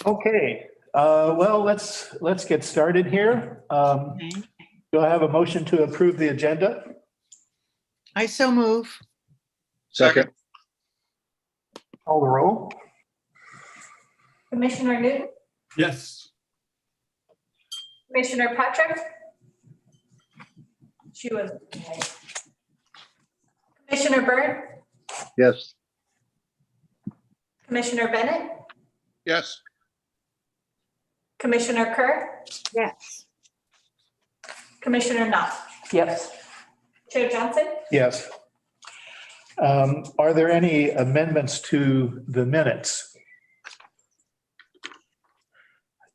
Okay, well, let's get started here. Do I have a motion to approve the agenda? I so move. Second. Call the roll. Commissioner Newton, Yes. Commissioner Patrick. She was. Commissioner Byrne, Yes. Commissioner Bennett, Yes. Commissioner Kerr, Yes. Commissioner Knopf, Yes. Chair Johnson. Yes. Are there any amendments to the minutes?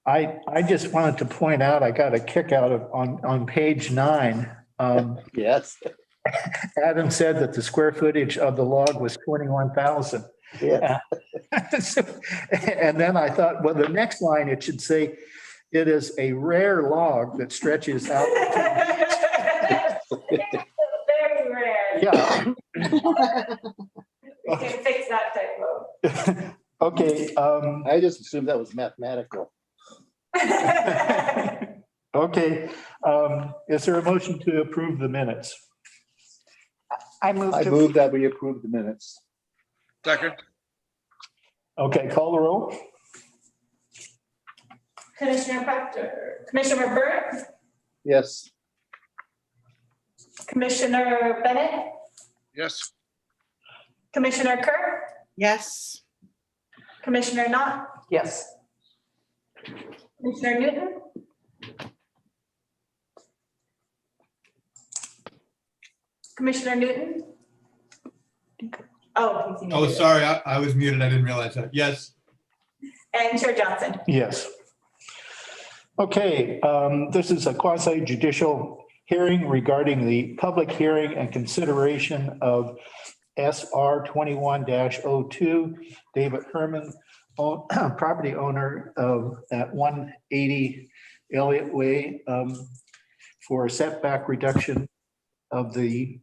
I just wanted to point out, I got a kick out of on page 9. Yes. Adam said that the square footage of the log was 21,000. Yeah. And then I thought, well, the next line, it should say, it is a rare log that stretches out. Very rare. Yeah. We can fix that typo. Okay. I just assumed that was mathematical. Okay. Is there a motion to approve the minutes? I move I to. move that we approve the minutes. Second. Okay, call the roll. Commissioner Patrick, Commissioner Byrne, Yes. Commissioner Bennett, Yes. Commissioner Kerr, Yes. Commissioner Knopf, Yes. Commissioner Newton. Commissioner Newton. Oh, he's Oh, muted. sorry, I was muted. I didn't realize that. Yes. And Chair Johnson. Yes. Okay, this is a quasi judicial hearing regarding the public hearing and consideration of SR 21-02, David Herman, property owner of at 180 Elliott Way, for setback reduction of the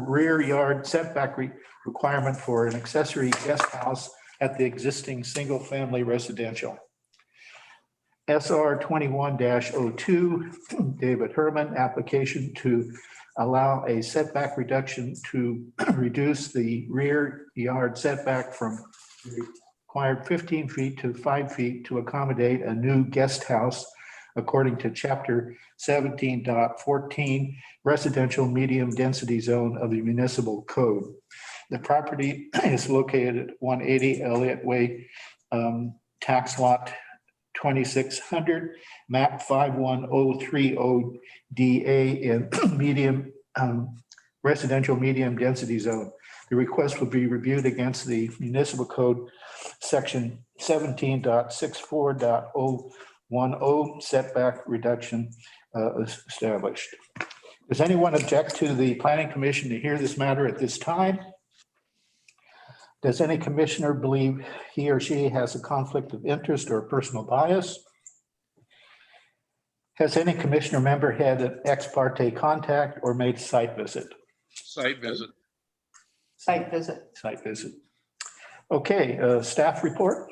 rear yard setback requirement for an accessory guest house at the existing single-family residential. SR 21-02, David Herman, application to allow a setback reduction to reduce the rear yard setback from required 15 feet to 5 feet to accommodate a new guest house according to Chapter 17.14 Residential Medium Density Zone of the Municipal Code. The property is located at 180 Elliott Way, tax lot 2600, map 51030 DA in medium residential medium density zone. The request will be reviewed against the municipal code section 17.64.010 setback reduction established. Does anyone object to the planning commission to hear this matter at this time? Does any commissioner believe he or she has a conflict of interest or personal bias? Has any commissioner member had an ex parte contact or made site visit? Site visit. Site visit. Site visit. Okay, staff report.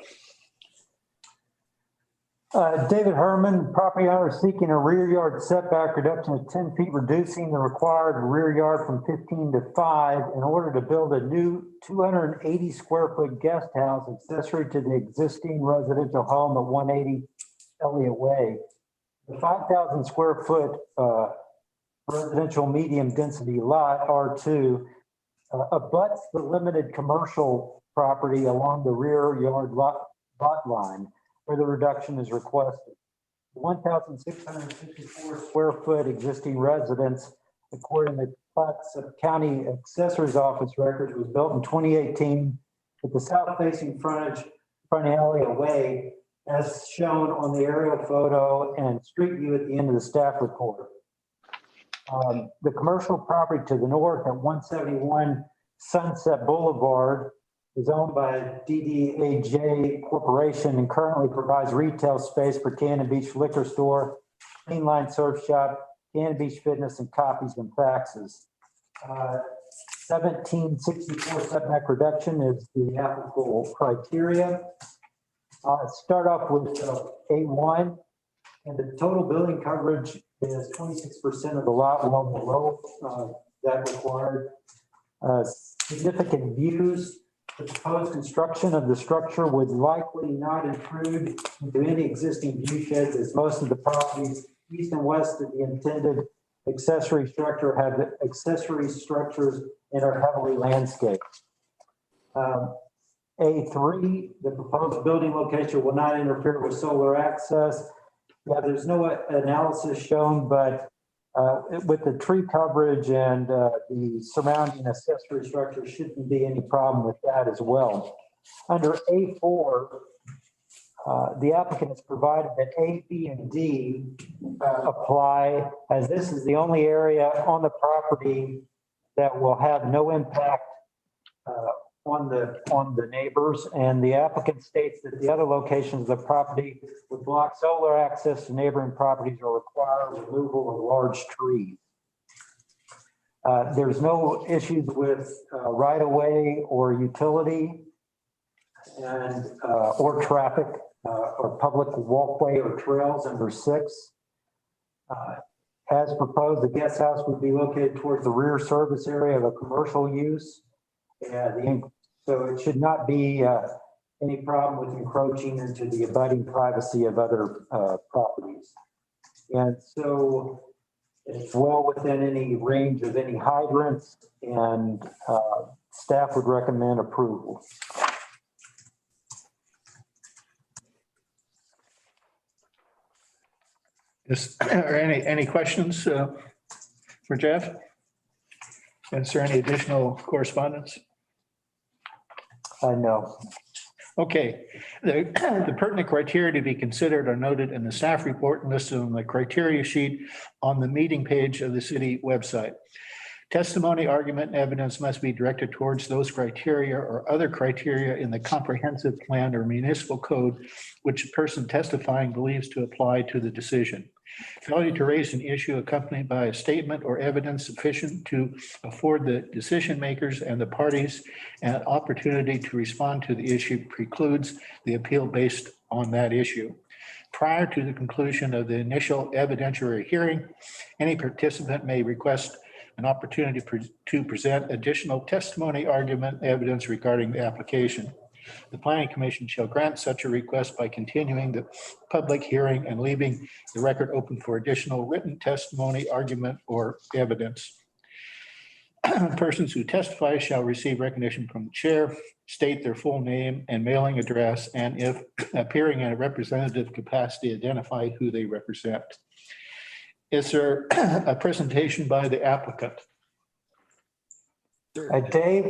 David Herman, property owner, seeking a rear yard setback reduction of 10 feet, reducing the required rear yard from 15 to 5 in order to build a new 280 square foot guest house accessory to the existing residential home at 180 Elliott Way. The 5,000 square foot residential medium density lot R2 abuts the limited commercial property along the rear yard lot line, where the reduction is requested. 1,654 square foot existing residence, according to Clatsop County Assessor's Office records, was built in 2018 with the south facing front alley away, as shown on the aerial photo and street view at the end of the staff report. The commercial property to the north at 171 Sunset Boulevard is owned by DDAJ Corporation and currently provides retail space for Cannon Beach Liquor Store, Clean Line Surf Shop, Cannon Beach Fitness, and copies and faxes. 1764 setback reduction is the applicable criteria. Start off with A1, and the total building coverage is 26% of the lot, well below that required. Significant views. The proposed construction of the structure would likely not intrude into any existing view sheds, as most of the properties east and west of the intended accessory structure have accessory structures and are heavily landscaped. A3, the proposed building location will not interfere with solar access. Yeah, there's no analysis shown, but with the tree coverage and the surrounding accessory structure, shouldn't be any problem with that as well. Under A4, the applicant has provided that A, B, and D apply, as this is the only area on the property that will have no impact on the neighbors. And the applicant states that the other locations of the property would block solar access to neighboring properties or require removal of large trees. There's no issues with right-of-way or utility and or traffic or public walkway or trails under 6. As proposed, the guest house would be located towards the rear service area of a commercial use. So it should not be any problem with encroaching into the abutting privacy of other properties. And so it's well within any range of any hydrants, and staff would recommend approval. Are any questions for Jeff? Is there any additional correspondence? No. Okay, the pertinent criteria to be considered are noted in the staff report and listed on the criteria sheet on the meeting page of the city website. Testimony, argument, and evidence must be directed towards those criteria or other criteria in the comprehensive plan or municipal code which a person testifying believes to apply to the decision. Failure to raise an issue accompanied by a statement or evidence sufficient to afford the decision makers and the parties an opportunity to respond to the issue precludes the appeal based on that issue. Prior to the conclusion of the initial evidentiary hearing, any participant may request an opportunity to present additional testimony, argument, evidence regarding the application. The Planning Commission shall grant such a request by continuing the public hearing and leaving the record open for additional written testimony, argument, or evidence. Persons who testify shall receive recognition from the chair, state their full name and mailing address, and if appearing in a representative capacity, identify who they represent. Is there a presentation by the applicant? Dave?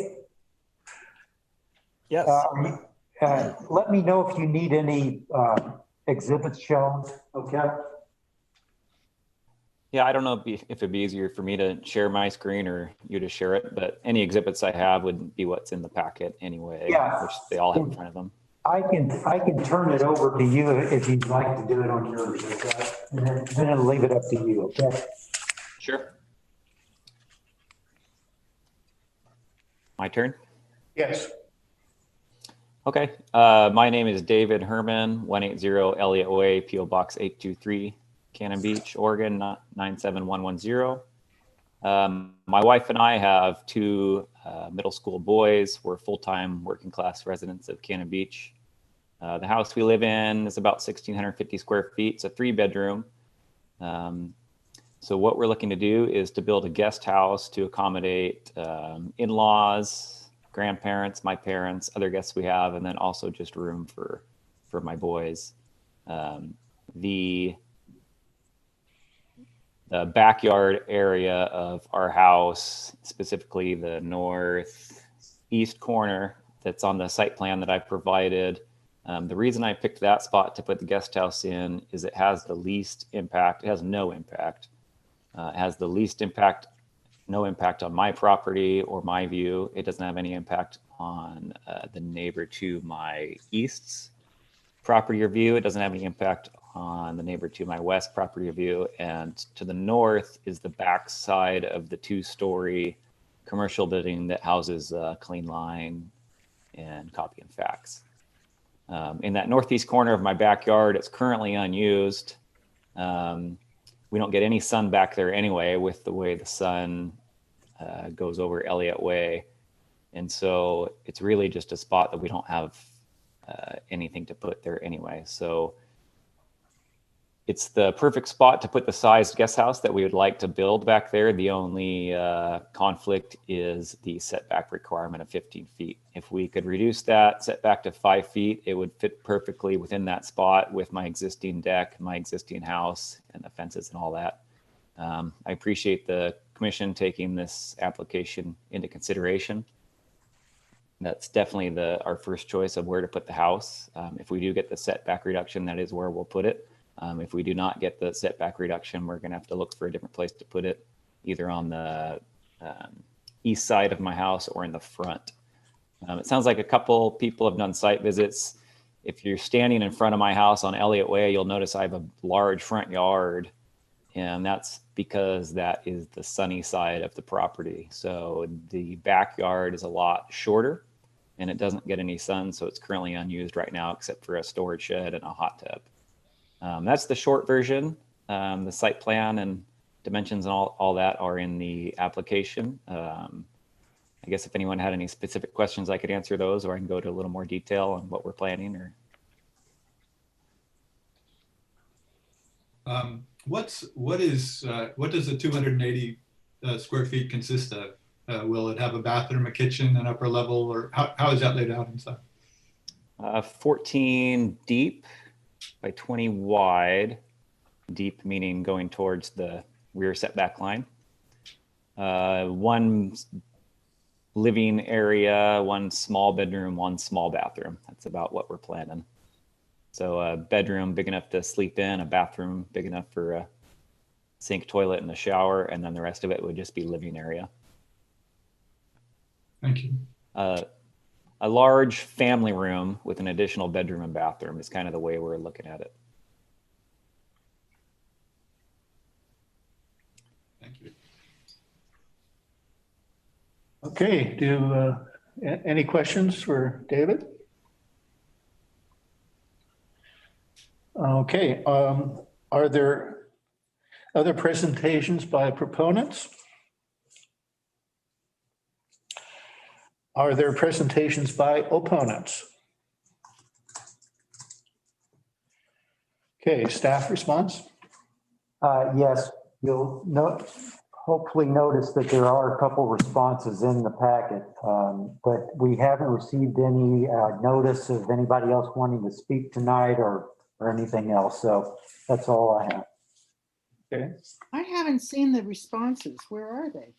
Yes. Let me know if you need any exhibits shown, okay? Yeah, I don't know if it'd be easier for me to share my screen or you to share it, but any exhibits I have would be what's in the packet anyway, Yeah. which they all have in front of them. I can turn it over to you if you'd like to do it on yours, okay? And then I'll leave it up to you, okay? Sure. My turn? Yes. Okay. My name is David Herman, 180 Elliott Way, PO Box 823, Cannon Beach, Oregon, 97110. My wife and I have 2 middle school boys. We're full-time working class residents of Cannon Beach. The house we live in is about 1,650 square feet. It's a 3-bedroom. So what we're looking to do is to build a guest house to accommodate in-laws, grandparents, my parents, other guests we have, and then also just room for my boys. The backyard area of our house, specifically the northeast corner that's on the site plan that I provided. The reason I picked that spot to put the guest house in is it has the least impact. It has no impact. It has the least impact, no impact on my property or my view. It doesn't have any impact on the neighbor to my east's property or view. It doesn't have any impact on the neighbor to my west property or view. And to the north is the back side of the 2-story commercial building that houses Clean Line and Copy and Fax. In that northeast corner of my backyard, it's currently unused. We don't get any sun back there anyway with the way the sun goes over Elliott Way. And so it's really just a spot that we don't have anything to put there anyway. So it's the perfect spot to put the sized guest house that we would like to build back there. The only conflict is the setback requirement of 15 feet. If we could reduce that setback to 5 feet, it would fit perfectly within that spot with my existing deck, my existing house, and the fences and all that. I appreciate the commission taking this application into consideration. That's definitely our first choice of where to put the house. If we do get the setback reduction, that is where we'll put it. If we do not get the setback reduction, we're going to have to look for a different place to put it, either on the east side of my house or in the front. It sounds like a couple people have done site visits. If you're standing in front of my house on Elliott Way, you'll notice I have a large front yard, and that's because that is the sunny side of the property. So the backyard is a lot shorter, and it doesn't get any sun, so it's currently unused right now except for a storage shed and a hot tub. That's the short version. The site plan and dimensions and all that are in the application. I guess if anyone had any specific questions, I could answer those, or I can go to a little more detail on what we're planning. Or what does the 280 square feet consist of? Will it have a bathroom, a kitchen, an upper level, or how is that laid out inside? 14 deep by 20 wide. Deep meaning going towards the rear setback line. One living area, one small bedroom, one small bathroom. That's about what we're planning. So a bedroom big enough to sleep in, a bathroom big enough for a sink, toilet, and a shower, and then the rest of it would just be living area. Thank you. A large family room with an additional bedroom and bathroom is kind of the way we're looking at it. Thank you. Okay, any questions for David? Okay, are there other presentations by proponents? Are there presentations by opponents? Okay, staff response? Yes, you'll hopefully notice that there are a couple responses in the packet, but we haven't received any notice of anybody else wanting to speak tonight or anything else. So that's all I have. Okay, I haven't seen the responses. Where are they?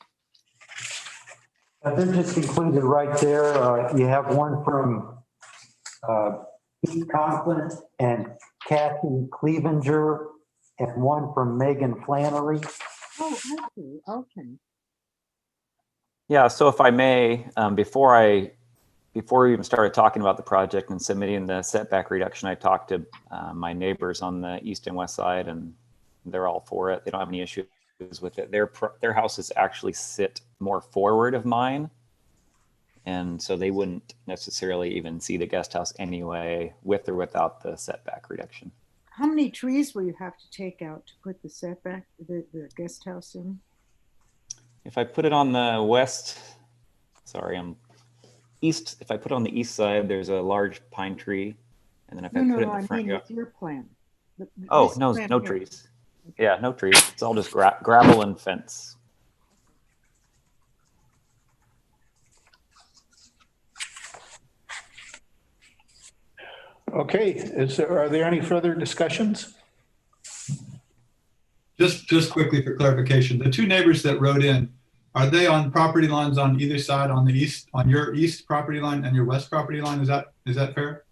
They're just included right there. You have one from Pete Conklin and Kathy Clevenger, and one from Megan Flannery. Oh, I see. Okay. Yeah, so if I may, before we even started talking about the project and submitting the setback reduction, I talked to my neighbors on the east and west side, and they're all for it. They don't have any issues with it. Their houses actually sit more forward of mine, and so they wouldn't necessarily even see the guest house anyway, with or without the setback reduction. How many trees will you have to take out to put the setback, the guest house in? If I put it on the west, east, if I put it on the east side, there's a large pine tree. And then if I put it in the front yard. With your plan. Oh, This no plan here. trees. Yeah, no trees. It's all just gravel and fence. okay, are there any further discussions? Just quickly for clarification, the two neighbors that wrote in, are they on property lines on either side, on the east, on your east property line and your west property line? Is that fair?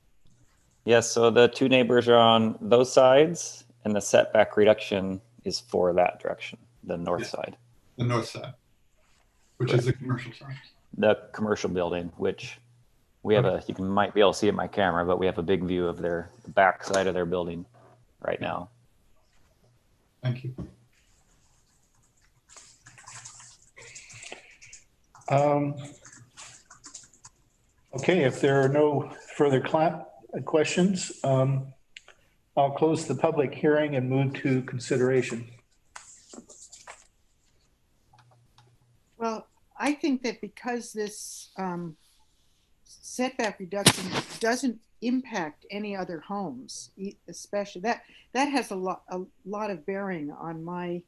Yes, so the two neighbors are on those sides, and the setback reduction is for that direction, the north side. The north side, which is the commercial side. The commercial building, which we have you might be able to see in my camera, but we have a big view of the back side of their building right now. Thank you. Um, Okay, if there are no further questions, I'll close the public hearing and move to consideration. Well, I think that because this setback reduction doesn't impact any other homes, especially that has a lot of bearing on my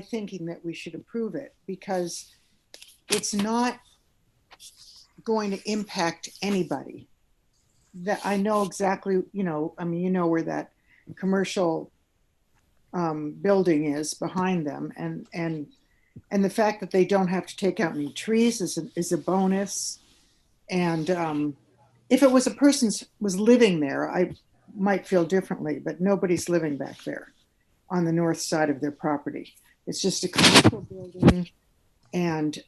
thinking that we should approve it, because it's not going to impact anybody. That I know exactly, I mean, where that commercial building is behind them, and the fact that they don't have to take out any trees is a bonus. And if it was a person was living there, I might feel differently, but nobody's living back there on the north side of their property. It's just a commercial building, and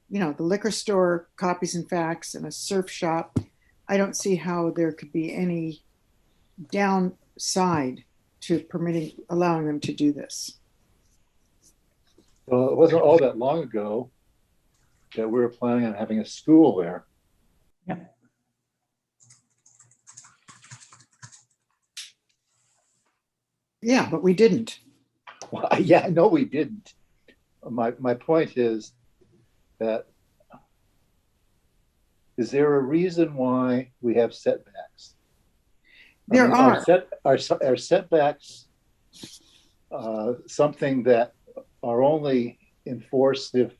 the liquor store, Copies and Facts, and a surf shop. I don't see how there could be any downside to allowing them to do this. Well, it wasn't all that long ago that we were planning on having a school there. Yeah, but we didn't. Well, yeah, I know we didn't. My point is that, is there a reason why we have setbacks? There are. Are setbacks something that are only enforced if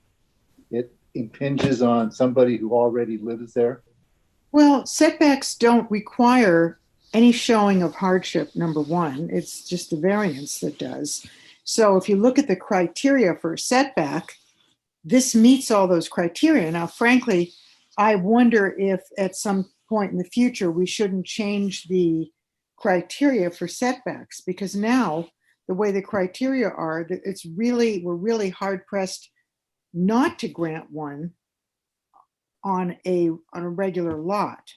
it impinges on somebody who already lives there? Well, setbacks don't require any showing of hardship, number one. It's just the variance that does. So if you look at the criteria for a setback, this meets all those criteria. Now, frankly, I wonder if at some point in the future we shouldn't change the criteria for setbacks, because now the way the criteria are, we're really hard pressed not to grant one on a regular lot,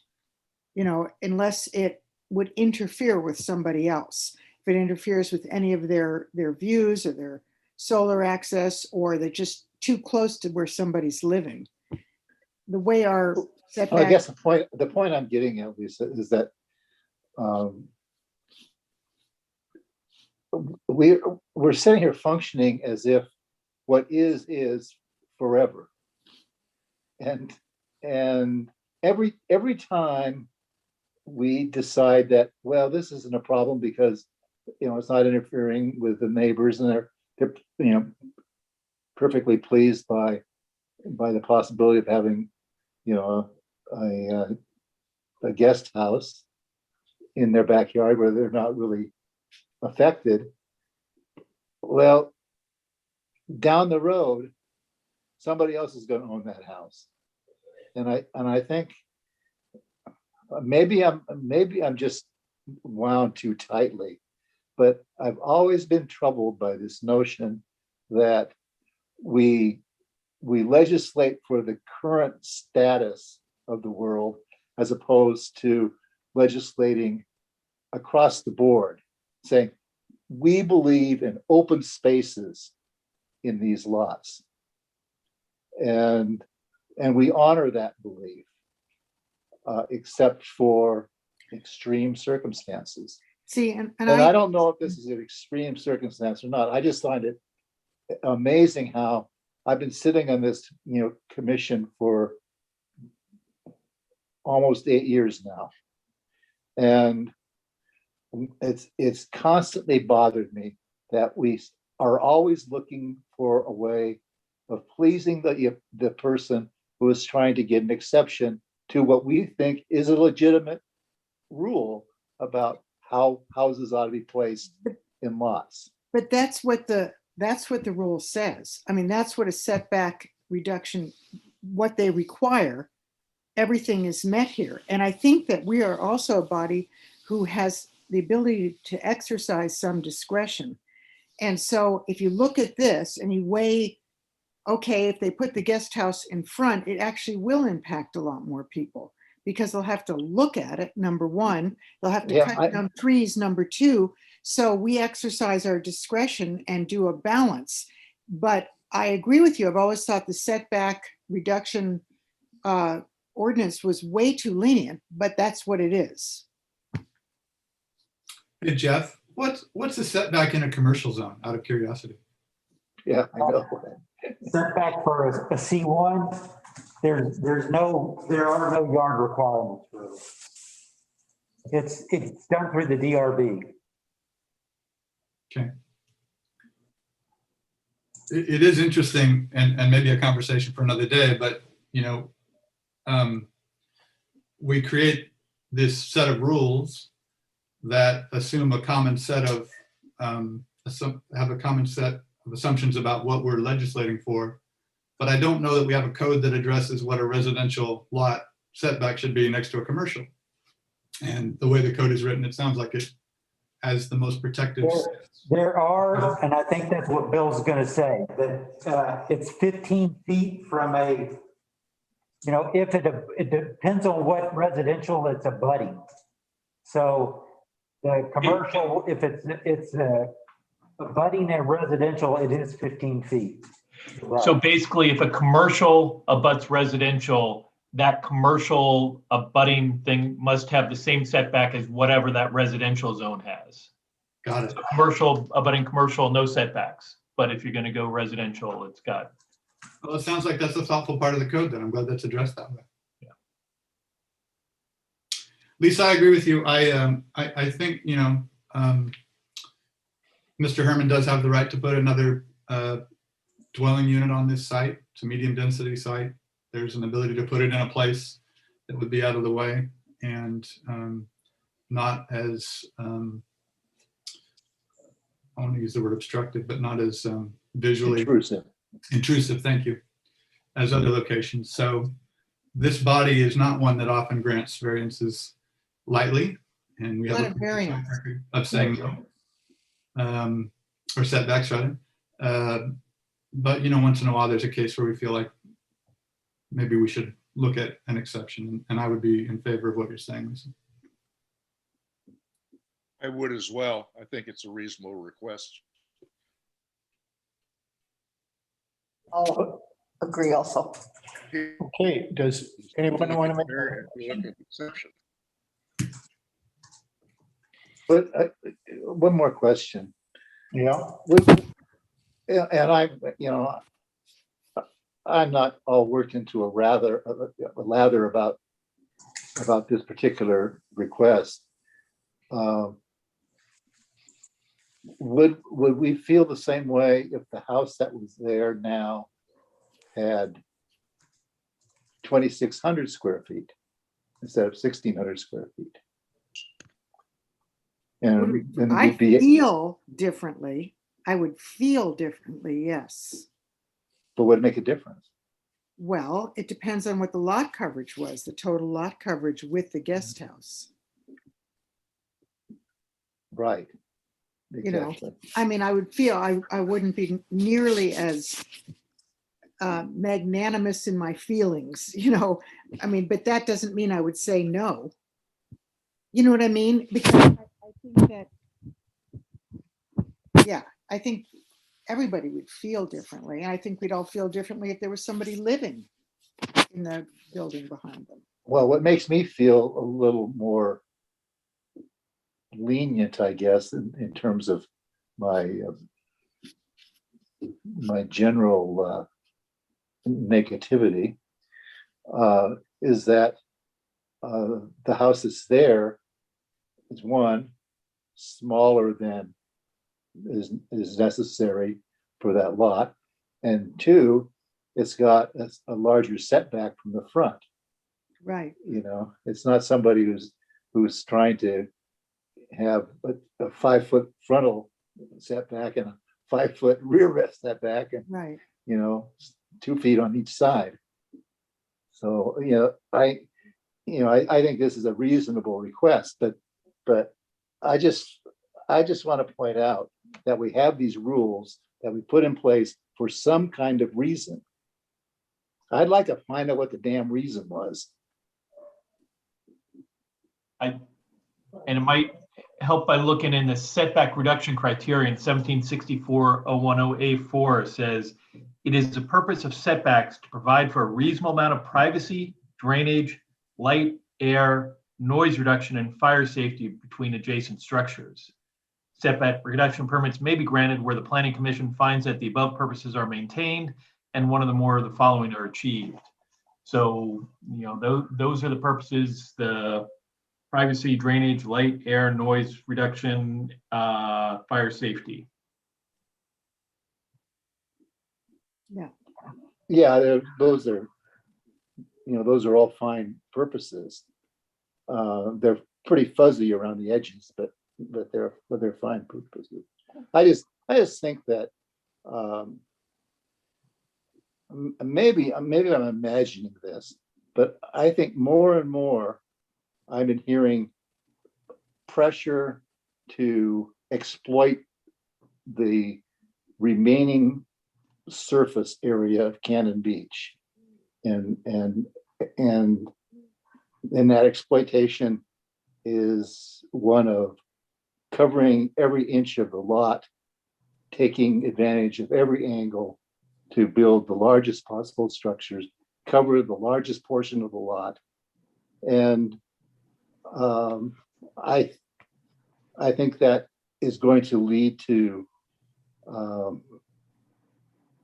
unless it would interfere with somebody else. If it interferes with any of their views or their solar access, or they're just too close to where somebody's living. The way our setback. I guess the point I'm getting at, Lisa, is that we're sitting here functioning as if what is forever, and every time we decide that, well, this isn't a problem because it's not interfering with the neighbors, and they're perfectly pleased by the possibility of having a guest house in their backyard where they're not really affected. Well, down the road, somebody else is going to own that house, and I think maybe I'm just wound too tightly, but I've always been troubled by this notion that we legislate for the current status of the world as opposed to legislating across the board, saying we believe in open spaces in these lots, and we honor that belief, except for extreme circumstances. See, and I don't know if this is an extreme circumstance or not. I just find it amazing how I've been sitting on this, commission for almost 8 years now, and it's constantly bothered me that we are always looking for a way of pleasing the person who is trying to get an exception to what we think is a legitimate rule about how houses ought to be placed in lots. But that's what the rule says. I mean, that's what a setback reduction, what they require, everything is met here. And I think that we are also a body who has the ability to exercise some discretion. And so if you look at this and you weigh, okay, if they put the guest house in front, it actually will impact a lot more people, because they'll have to look at it, number one. They'll have to cut down trees, number two. So we exercise our discretion and do a balance. But I agree with you. I've always thought the setback reduction ordinance was way too lenient, but that's what it is. Hey, Jeff, what's the setback in a commercial zone, out of curiosity? Yeah, I know. Setback for a C1, there are no yard requirements for it. It's done through the DRB. Okay. It is interesting, and maybe a conversation for another day, but, you know, we create this set of rules that assume a common set of, have a common set of assumptions about what we're legislating for. But I don't know that we have a code that addresses what a residential lot setback should be next to a commercial. And the way the code is written, it sounds like it has the most protective. There are, and I think that's what Bill's going to say, that it's 15 feet from a, you know, if it depends on what residential it's abutting. So the commercial, if it's abutting a residential, it is 15 feet. Right. So basically, if a commercial abuts residential, that commercial abutting thing must have the same setback as whatever that residential zone has. Got it. So commercial abutting commercial, no setbacks. But if you're going to go residential, it's got. Well, it sounds like that's a thoughtful part of the code then. I'm glad that's addressed that way. Yeah. Lisa, I agree with you. I think, you know, Mr. Herman does have the right to put another dwelling unit on this site. It's a medium density site. There's an ability to put it in a place that would be out of the way and not as, I want to use the word obstructive, but not as visually intrusive, thank you, as other locations. So this body is not one that often grants variances lightly. And we have a variance record of saying no, or setbacks rather. But, you know, once in a while, there's a case where we feel like maybe we should look at an exception. And I would be in favor of what you're saying, Lisa. I would as well. I think it's a reasonable request. I'll agree also. Okay, does anyone want to make? Look at exception. But one more question. Yeah, And you know, I'm not all worked into a lather about this particular request. Would we feel the same way if the house that was there now had 2,600 square feet instead of 1,600 square feet? And I feel differently. I would feel differently, yes. But would it make a difference? Well, it depends on what the lot coverage was, the total lot coverage with the guest house. Right. You know, Exactly. I mean, I would feel I wouldn't be nearly as magnanimous in my feelings, you know. I mean, but that doesn't mean I would say no. You know what I mean? Because I think that, yeah, I think everybody would feel differently. And I think we'd all feel differently if there was somebody living in the building behind them. Well, what makes me feel a little more lenient, I guess, in terms of my my general negativity, is that the house that's there is one, smaller than is necessary for that lot, and two, it's got a larger setback from the front. Right. You know, it's not somebody who's trying to have a 5-foot frontal setback and a 5-foot rear setback, and Right. you know, 2 feet on each side. So I think this is a reasonable request, but I just want to point out that we have these rules that we put in place for some kind of reason. I'd like to find out what the damn reason was. And it might help by looking in the setback reduction criterion. 1764-010A4 says it is the purpose of setbacks to provide for a reasonable amount of privacy, drainage, light, air, noise reduction, and fire safety between adjacent structures. Setback reduction permits may be granted where the Planning Commission finds that the above purposes are maintained and one of the more of the following are achieved. So, those are the purposes: the privacy, drainage, light, air, noise reduction, fire safety. Yeah, those are all fine purposes. They're pretty fuzzy around the edges, but they're fine purposes. I just think that maybe I'm imagining this, but I think more and more I've been hearing pressure to exploit the remaining surface area of Cannon Beach, and that exploitation is one of covering every inch of the lot, taking advantage of every angle to build the largest possible structures, cover the largest portion of the lot. And I think that is going to lead to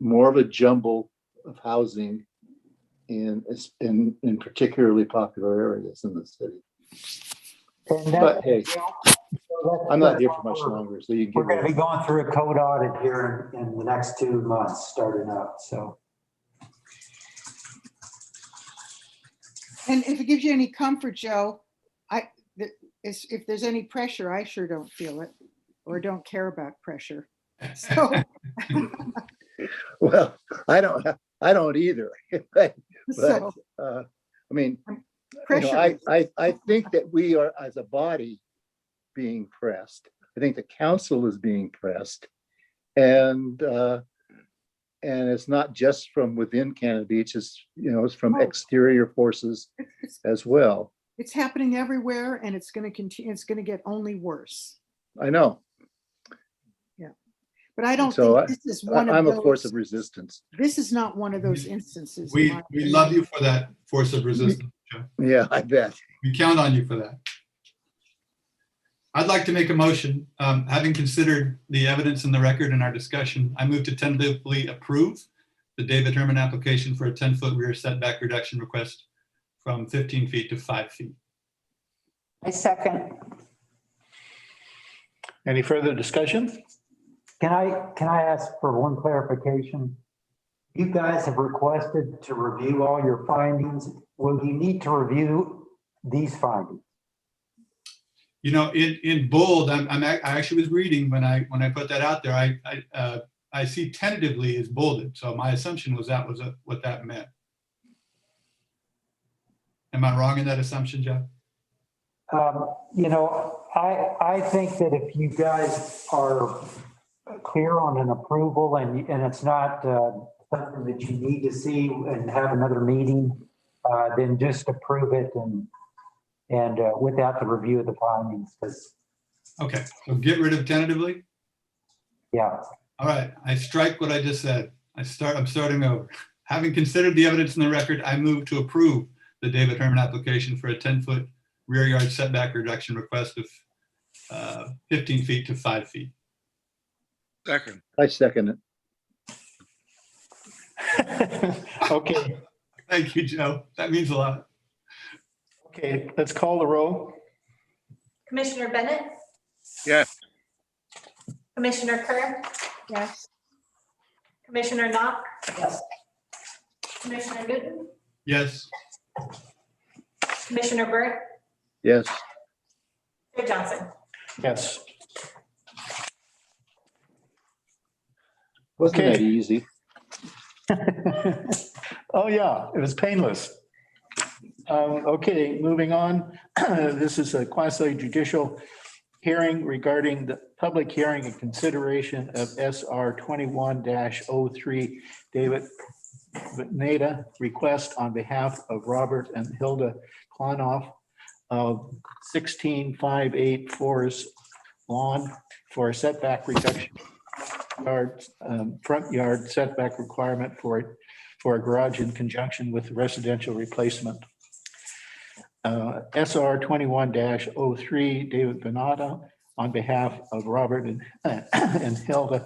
more of a jumble of housing in particularly popular areas in the city. But hey, I'm not here for much longer, so you can We're going to be going through a code audit here in the next 2 months, starting up. So, And if it gives you any comfort, Joe, if there's any pressure, I sure don't feel it or don't care about pressure. So, well, I don't either. but so I mean, pressure. I think that we are, as a body, being pressed. I think the council is being pressed, and it's not just from within Cannon Beach. It's from exterior forces as well. It's happening everywhere, and it's going to continue. It's going to get only worse. I know. Yeah, but I don't So think this is one of I'm those. a force of resistance. This is not one of those instances. We love you for that force of resistance, Joe. Yeah, I bet. We count on you for that. I'd like to make a motion, having considered the evidence in the record in our discussion, I move to tentatively approve the David Herman application for a 10-foot rear setback reduction request from 15 feet to 5 feet. I second. Any further discussion? can I ask for one clarification? You guys have requested to review all your findings. Will you need to review these findings? In bold, I actually was reading when I put that out there. I see tentatively is bolded, so my assumption was what that meant. Am I wrong in that assumption, Jeff? I think that if you guys are clear on an approval and it's not something that you need to see and have another meeting, then just approve it and without the review of the findings. Okay, so get rid of tentatively. Yeah. All right, I strike what I just said. I'm starting over. Having considered the evidence in the record, I move to approve the David Herman application for a 10-foot rear yard setback reduction request of 15 feet to 5 feet. Second. I second Okay, Thank you, Joe. That means a lot. okay, let's call the roll. Commissioner Bennett, Yes. Commissioner Kerr, Yes. Commissioner Knopf, Yes. Commissioner Newton, Yes. Commissioner Burt, Yes. Chair Johnson. Yes. Wasn't Okay. that easy? Oh, yeah, it was painless. Okay, moving on. This is a quasi judicial hearing regarding the public hearing and consideration of SR 21-03 David Nada request on behalf of Robert and Hilda Klonoff of 16584 Forest Lawn for a setback reduction front yard setback requirement for a garage in conjunction with residential replacement. SR 21-03, David Benata, on behalf of Robert and Hilda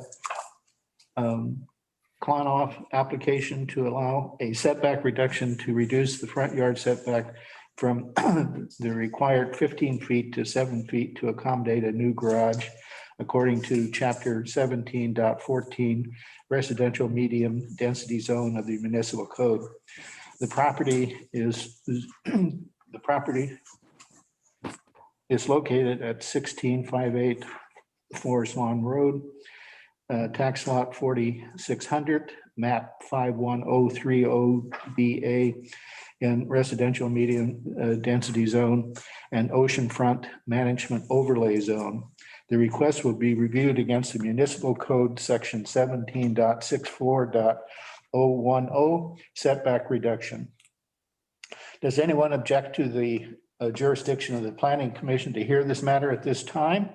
Klonoff, application to allow a setback reduction to reduce the front yard setback from the required 15 feet to 7 feet to accommodate a new garage according to chapter 17.14 residential medium density zone of the municipal code. The property is located at 16558 Forest Lawn Road, tax lot 4600, map 51030BA in residential medium density zone and oceanfront management overlay zone. The request will be reviewed against the municipal code section 17.64.010 setback reduction. Does anyone object to the jurisdiction of the Planning Commission to hear this matter at this time?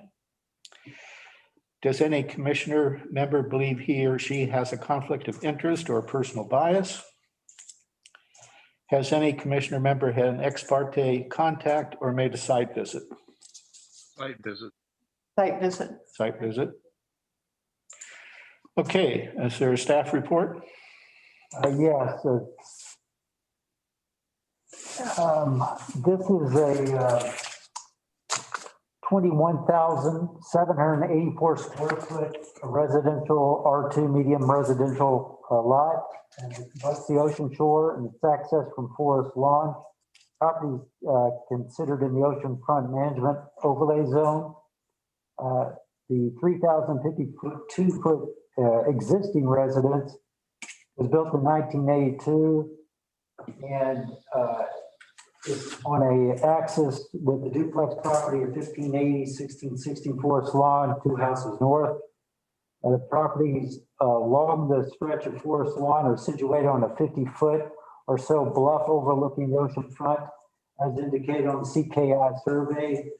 Does any commissioner member believe he or she has a conflict of interest or personal bias? Has any commissioner member had an ex parte contact or made a site visit? Site visit. Site visit. Site visit. Okay, is there a staff report? Yes. This is a 21,784 square foot residential R2 medium residential lot. And it's above the ocean shore and it's accessed from Forest Lawn. Property considered in the oceanfront management overlay zone. The 3,052 foot existing residence was built in 1982 and it's on a axis with the duplex property of 1580, 1616 Forest Lawn, 2 houses north. The properties along the stretch of Forest Lawn are situated on a 50-foot or so bluff overlooking the ocean front, as indicated on the CKI survey,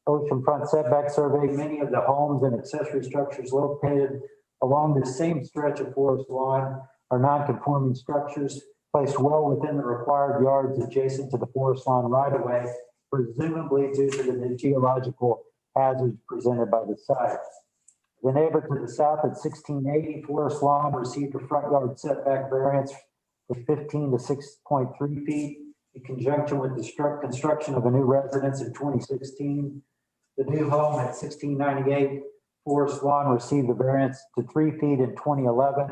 oceanfront setback survey. Many of the homes and accessory structures located along the same stretch of Forest Lawn are non-conforming structures placed well within the required yards adjacent to the Forest Lawn right-of-way, presumably due to the geological hazards presented by the site. The neighbor to the south at 1680 Forest Lawn received a front yard setback variance from 15 to 6.3 feet in conjunction with the construction of a new residence in 2016. The new home at 1698 Forest Lawn received a variance to 3 feet in 2011.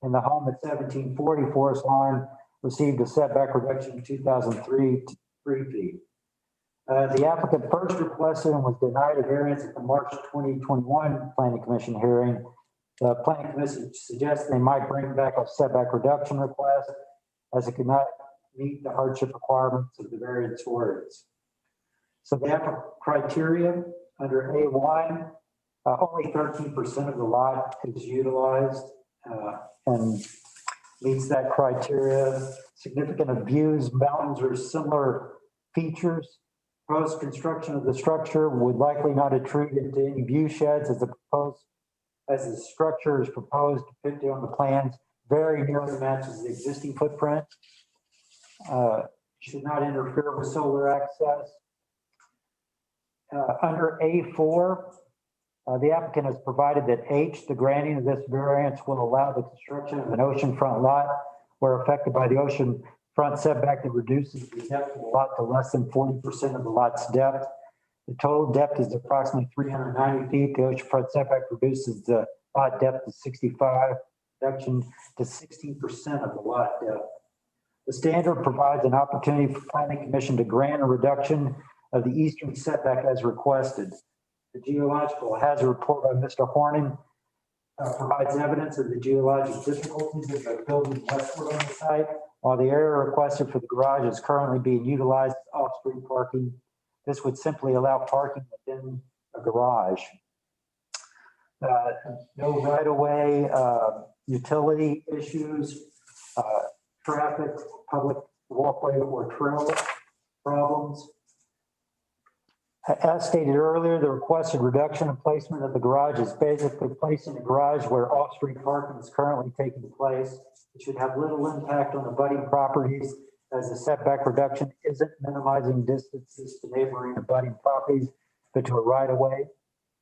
And the home at 1740 Forest Lawn received a setback reduction in 2003 to 3 feet. The applicant first requested and was denied a variance at the March 2021 Planning Commission hearing. The Planning Commission suggests they might bring back a setback reduction request as it could not meet the hardship requirements of the variance ordinance. So the applicant criteria under A1, only 13% of the lot is utilized and meets that criteria. Significant of views, mountains, or similar features. Proposed construction of the structure would likely not intrude into any view sheds as the structure is proposed depicted on the plans very nearly matches the existing footprint. Should not interfere with solar access. Under A4, the applicant has provided that H, the granting of this variance will allow the construction of an oceanfront lot where affected by the ocean front setback that reduces the depth of the lot to less than 40% of the lot's depth. The total depth is approximately 390 feet. The oceanfront setback reduces the lot depth to 65, reduction to 16% of the lot depth. The standard provides an opportunity for Planning Commission to grant a reduction of the eastern setback as requested. The geological hazard report by Mr. Horning provides evidence of the geologic difficulties of the building westward on the site, while the area requested for the garage is currently being utilized as off-street parking. This would simply allow parking within a garage. No right-of-way, utility issues, traffic, public walkway or trail problems. As stated earlier, the requested reduction and placement of the garage is basically placing the garage where off-street parking is currently taking place. It should have little impact on the abutting properties, as the setback reduction isn't minimizing distances to neighboring abutting properties, but to a right-of-way.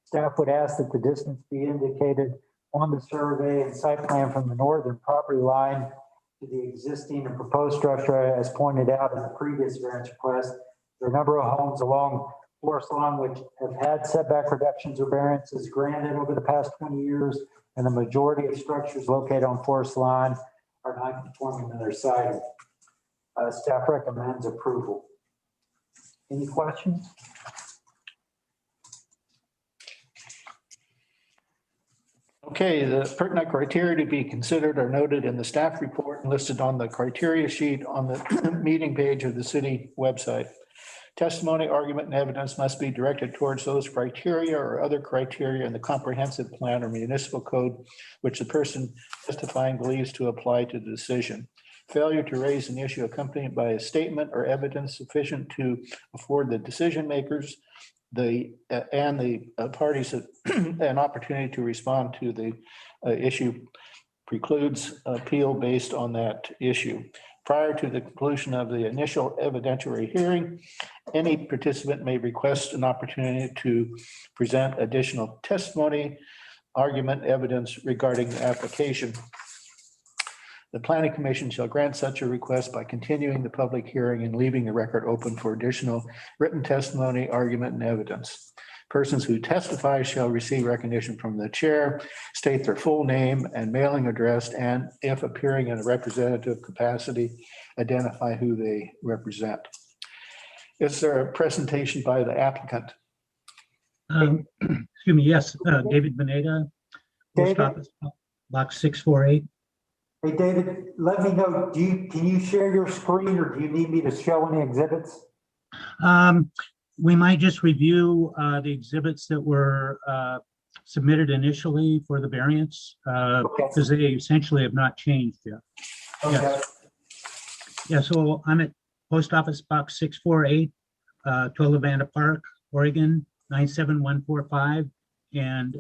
Staff would ask that the distance be indicated on the survey and site plan from the northern property line to the existing and proposed structure, as pointed out in the previous variance request. There are a number of homes along Forest Lawn which have had setback reductions or variances granted over the past 20 years, and the majority of structures located on Forest Lawn are not conforming to their site. Staff recommends approval. Any questions? Okay, the pertinent criteria to be considered are noted in the staff report and listed on the criteria sheet on the meeting page of the city website. Testimony, argument, and evidence must be directed towards those criteria or other criteria in the comprehensive plan or municipal code which the person testifying believes to apply to the decision. Failure to raise an issue accompanied by a statement or evidence sufficient to afford the decision makers the parties an opportunity to respond to the issue precludes appeal based on that issue. Prior to the conclusion of the initial evidentiary hearing, any participant may request an opportunity to present additional testimony, argument, evidence regarding the application. The Planning Commission shall grant such a request by continuing the public hearing and leaving the record open for additional written testimony, argument, and evidence. Persons who testify shall receive recognition from the chair, state their full name and mailing address, and if appearing in a representative capacity, identify who they represent. Is there a presentation by the applicant? Excuse me, yes, David Beneda, Post David? Office, Box 648. Hey, David, let me know, can you share your screen, or do you need me to show any exhibits? We might just review the exhibits that were submitted initially for the variance, because they essentially have not changed yet. Okay. Yes. Yeah, so I'm at Post Office Box 648, Tolavanda Park, Oregon, 97145. And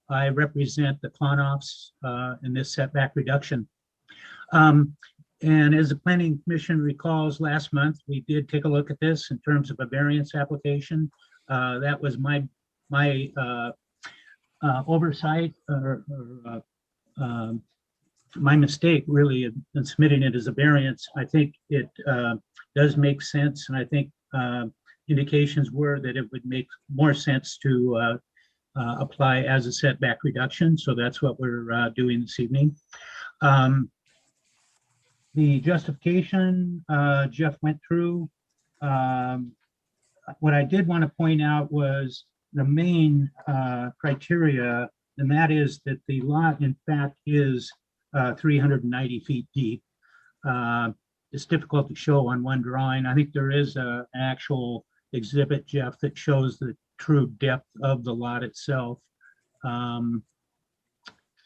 I represent the Klonoffs in this setback reduction. And as the Planning Commission recalls, last month, we did take a look at this in terms of a variance application. That was my oversight or my mistake, really, in submitting it as a variance. I think it does make sense, and I think indications were that it would make more sense to apply as a setback reduction. So that's what we're doing this evening. The justification Jeff went through. What I did want to point out was the main criteria, and that is that the lot, in fact, is 390 feet deep. It's difficult to show on one drawing. I think there is an actual exhibit, Jeff, that shows the true depth of the lot itself. I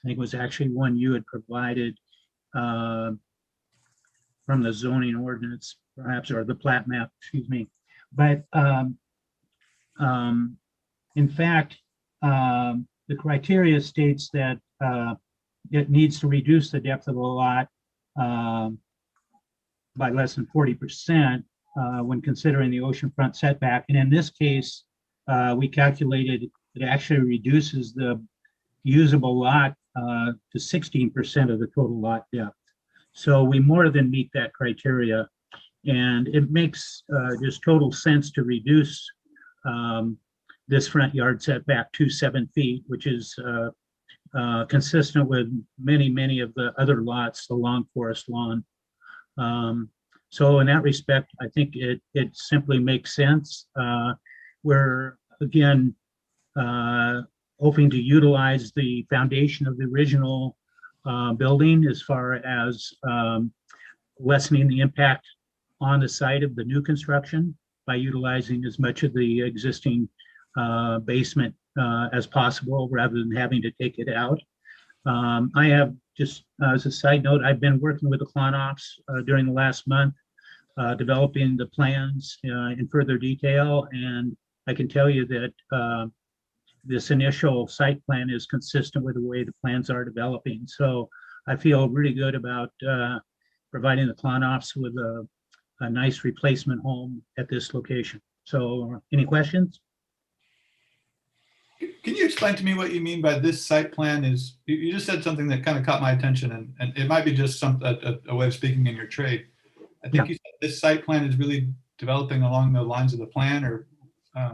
think it was actually one you had provided from the zoning ordinance, perhaps, or the plat map, excuse me. But in fact, the criteria states that it needs to reduce the depth of the lot by less than 40% when considering the oceanfront setback. And in this case, we calculated it actually reduces the usable lot to 16% of the total lot depth. So we more than meet that criteria, and it makes just total sense to reduce this front yard setback to 7 feet, which is consistent with many of the other lots along Forest Lawn. So in that respect, I think it simply makes sense. We're, again, hoping to utilize the foundation of the original building as far as lessening the impact on the site of the new construction by utilizing as much of the existing basement as possible rather than having to take it out. I have, just as a side note, I've been working with the Klonoffs during the last month, developing the plans in further detail, and I can tell you that this initial site plan is consistent with the way the plans are developing. So I feel really good about providing the Klonoffs with a nice replacement home at this location. So any questions? Can you explain to me what you mean by this site plan is, you just said something that kind of caught my attention, and it might be just a way of speaking in your trade. I think you said this site plan is really developing along the lines of the plan, or?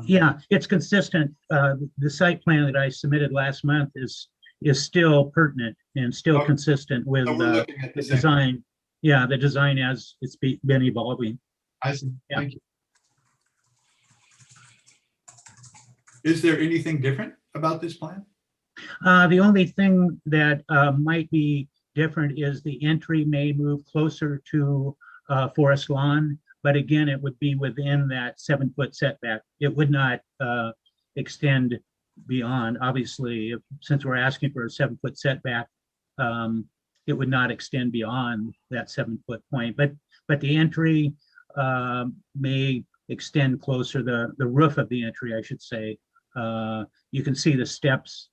Yeah, it's consistent. The site plan that I submitted last month is still pertinent and still consistent with So we're looking at the the same. design. Yeah, the design as it's been evolving. I see. Yeah. Thank you. Is there anything different about this plan? The only thing that might be different is the entry may move closer to forest lawn, but again, it would be within that 7-foot setback. It would not extend beyond. Obviously, since we're asking for a 7-foot setback, it would not extend beyond that 7-foot point. But the entry may extend closer, the roof of the entry, I should say. You can see the steps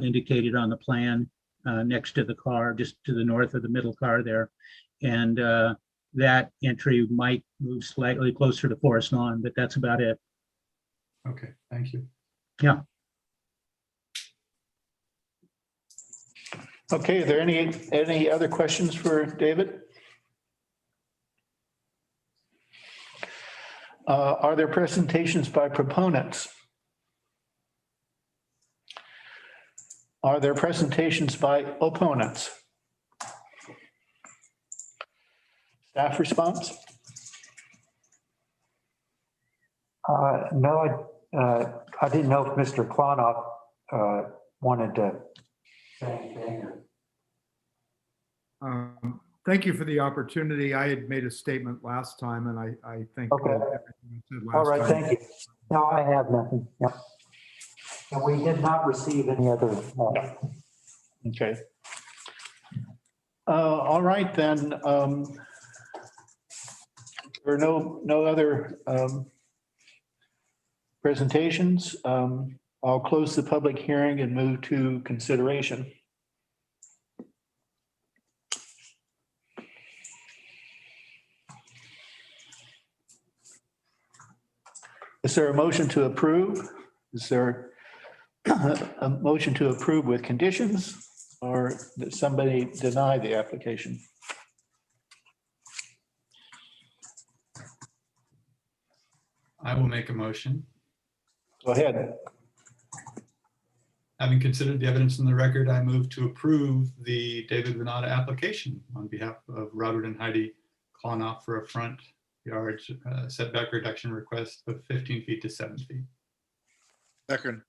indicated on the plan next to the car, just to the north of the middle car there. And that entry might move slightly closer to forest lawn, but that's about it. Okay, thank you. Yeah. Okay, are there any other questions for David? Are there presentations by proponents? Are there presentations by opponents? Staff response? No, I didn't know if Mr. Klonoff wanted to say anything. Thank you for the opportunity. I had made a statement last time, and I think Okay. that everything I said last All right, time. thank you. No, I have nothing. Yeah. And we did not receive any other. Okay. All right, then. There are no other presentations. I'll close the public hearing and move to consideration. Is there a motion to approve? Is there a motion to approve with conditions, or did somebody deny the application? I will make a motion. Go ahead. Having considered the evidence in the record, I move to approve the David Venata application on behalf of Robert and Heidi Klonoff for a front yard setback reduction request of 15 feet to 7 feet. Second.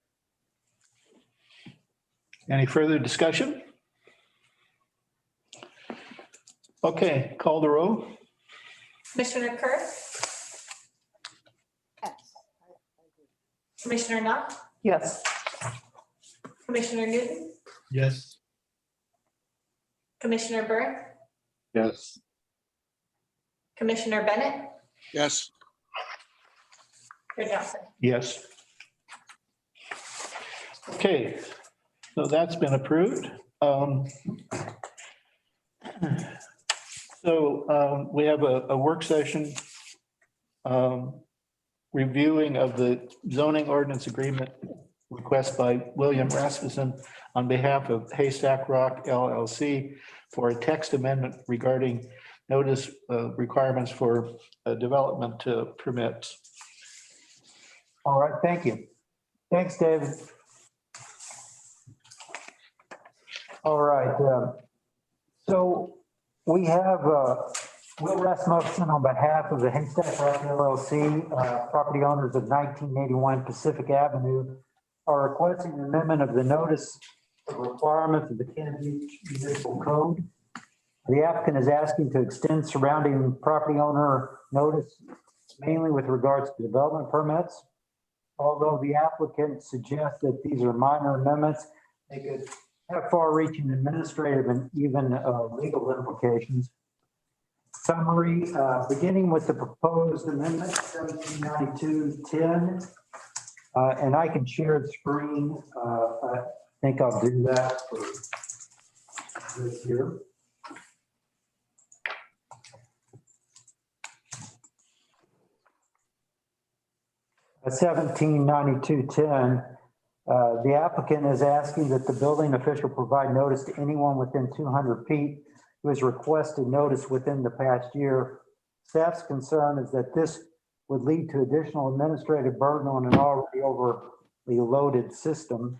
Any further discussion? Okay, call the roll. Commissioner Kerr, Yes. Commissioner Knopf, Yes. Commissioner Newton, Yes. Commissioner Byrne, Yes. Commissioner Bennett, Yes. Chair Johnson. Yes. Okay, so that's been approved. So we have a work session reviewing of the zoning ordinance agreement request by William Rasmussen on behalf of Haystack Rock LLC for a text amendment regarding notice requirements for development permits. All right, thank you. Thanks, David. All right, so we have Will Rasmussen on behalf of the Haystack Rock LLC, property owners of 1981 Pacific Avenue, are requesting an amendment of the notice of requirements of the Cannon Beach Municipal Code. The applicant is asking to extend surrounding property owner notice mainly with regards to development permits. Although the applicant suggests that these are minor amendments, they could have far-reaching administrative and even legal implications. Summary, beginning with the proposed amendment 1792-10, And I can share the screen. I think I'll do that for this here. 179210, the applicant is asking that the building official provide notice to anyone within 200 feet who has requested notice within the past year. Staff's concern is that this would lead to additional administrative burden on an already overly loaded system.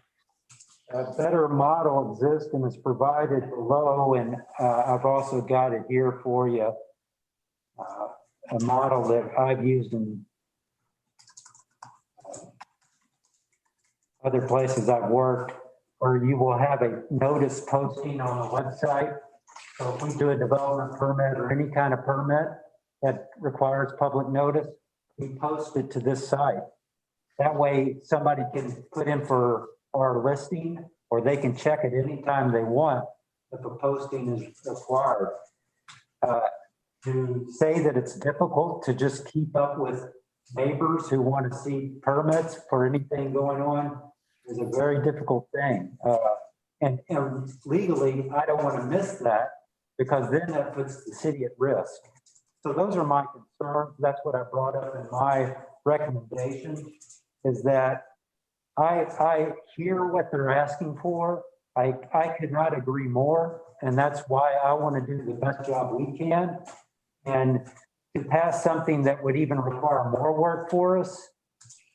A better model exists and is provided below, and I've also got it here for you. A model that I've used in other places I've worked, where you will have a notice posting on the website. So if we do a development permit or any kind of permit that requires public notice, we post it to this site. That way somebody can put in for our listing, or they can check it anytime they want if a posting is required. To say that it's difficult to just keep up with neighbors who want to see permits for anything going on is a very difficult thing. And legally, I don't want to miss that, because then that puts the city at risk. So those are my concerns. That's what I brought up in my recommendation, is that I hear what they're asking for. I could not agree more. And that's why I want to do the best job we can. And to pass something that would even require more work for us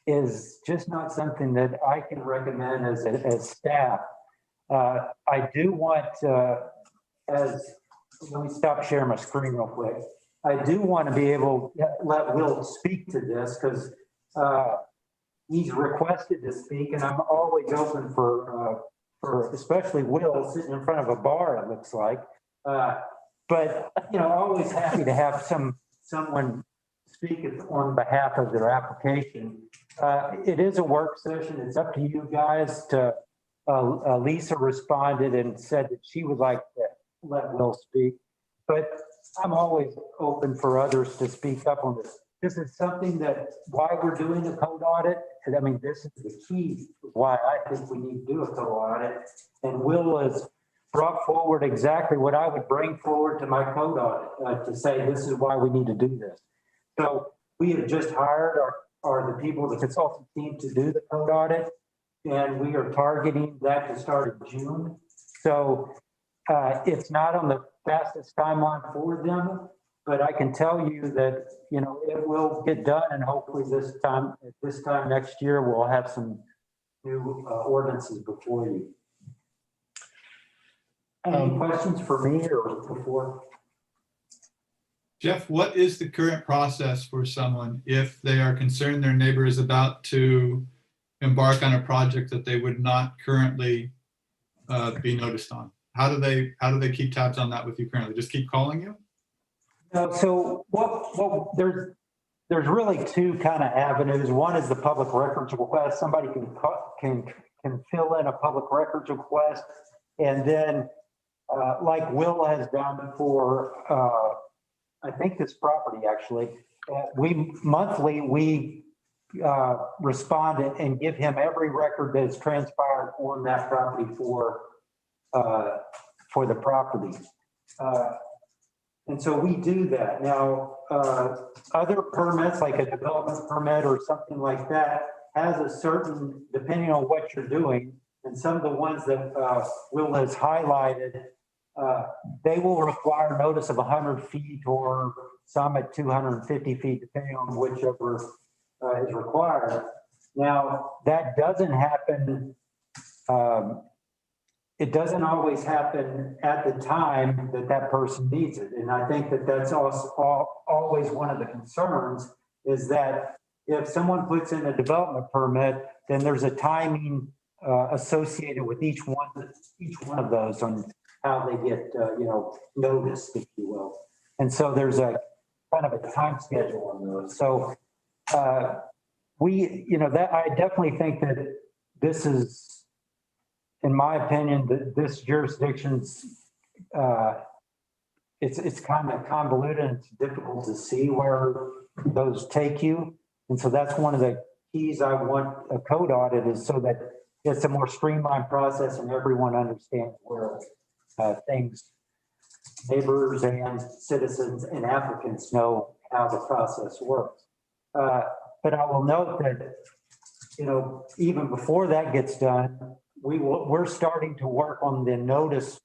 is just not something that I can recommend as staff. I do want, let me stop sharing my screen real quick. I do want to be able to let Will speak to this, because he's requested to speak, and I'm always open for especially Will sitting in front of a bar, it looks like. But, you know, always happy to have someone speak on behalf of their application. It is a work session. It's up to you guys to, Lisa responded and said that she would like to let Will speak, but I'm always open for others to speak up on this. This is something that, why we're doing the code audit, and I mean, this is the key why I think we need to do a code audit. And Will has brought forward exactly what I would bring forward to my code audit, to say this is why we need to do this. So we have just hired the people, the consultant team, to do the code audit, and we are targeting that to start in June. So it's not on the fastest timeline for them, but I can tell you that, you know, it will get done, and hopefully this time next year, we'll have some new ordinances before you. Any questions for me or before? Jeff, what is the current process for someone if they are concerned their neighbor is about to embark on a project that they would not currently be noticed on? How do they keep tabs on that with you currently? Just keep calling you? No, so there's really two kind of avenues. One is the public records request. Somebody can fill in a public records request, and then like Will has done for I think this property actually, we monthly respond and give him every record that has transpired on that property for the property. And so we do that. Now, other permits, like a development permit or something like that, has a certain, depending on what you're doing, and some of the ones that Will has highlighted, they will require notice of 100 feet or some at 250 feet, depending on whichever is required. Now, that doesn't happen. It doesn't always happen at the time that person needs it. And I think that that's also always one of the concerns, is that if someone puts in a development permit, then there's a timing associated with each one of those on how they get, noticed, if you will. And so there's a kind of a time schedule on those. So I definitely think that this is, in my opinion, that this jurisdiction's, it's kind of convoluted and it's difficult to see where those take you. And so that's one of the keys I want a code audit is so that it's a more streamlined process and everyone understands where things, neighbors and citizens and applicants know how the process works. But I will note that, even before that gets done, we're starting to work on the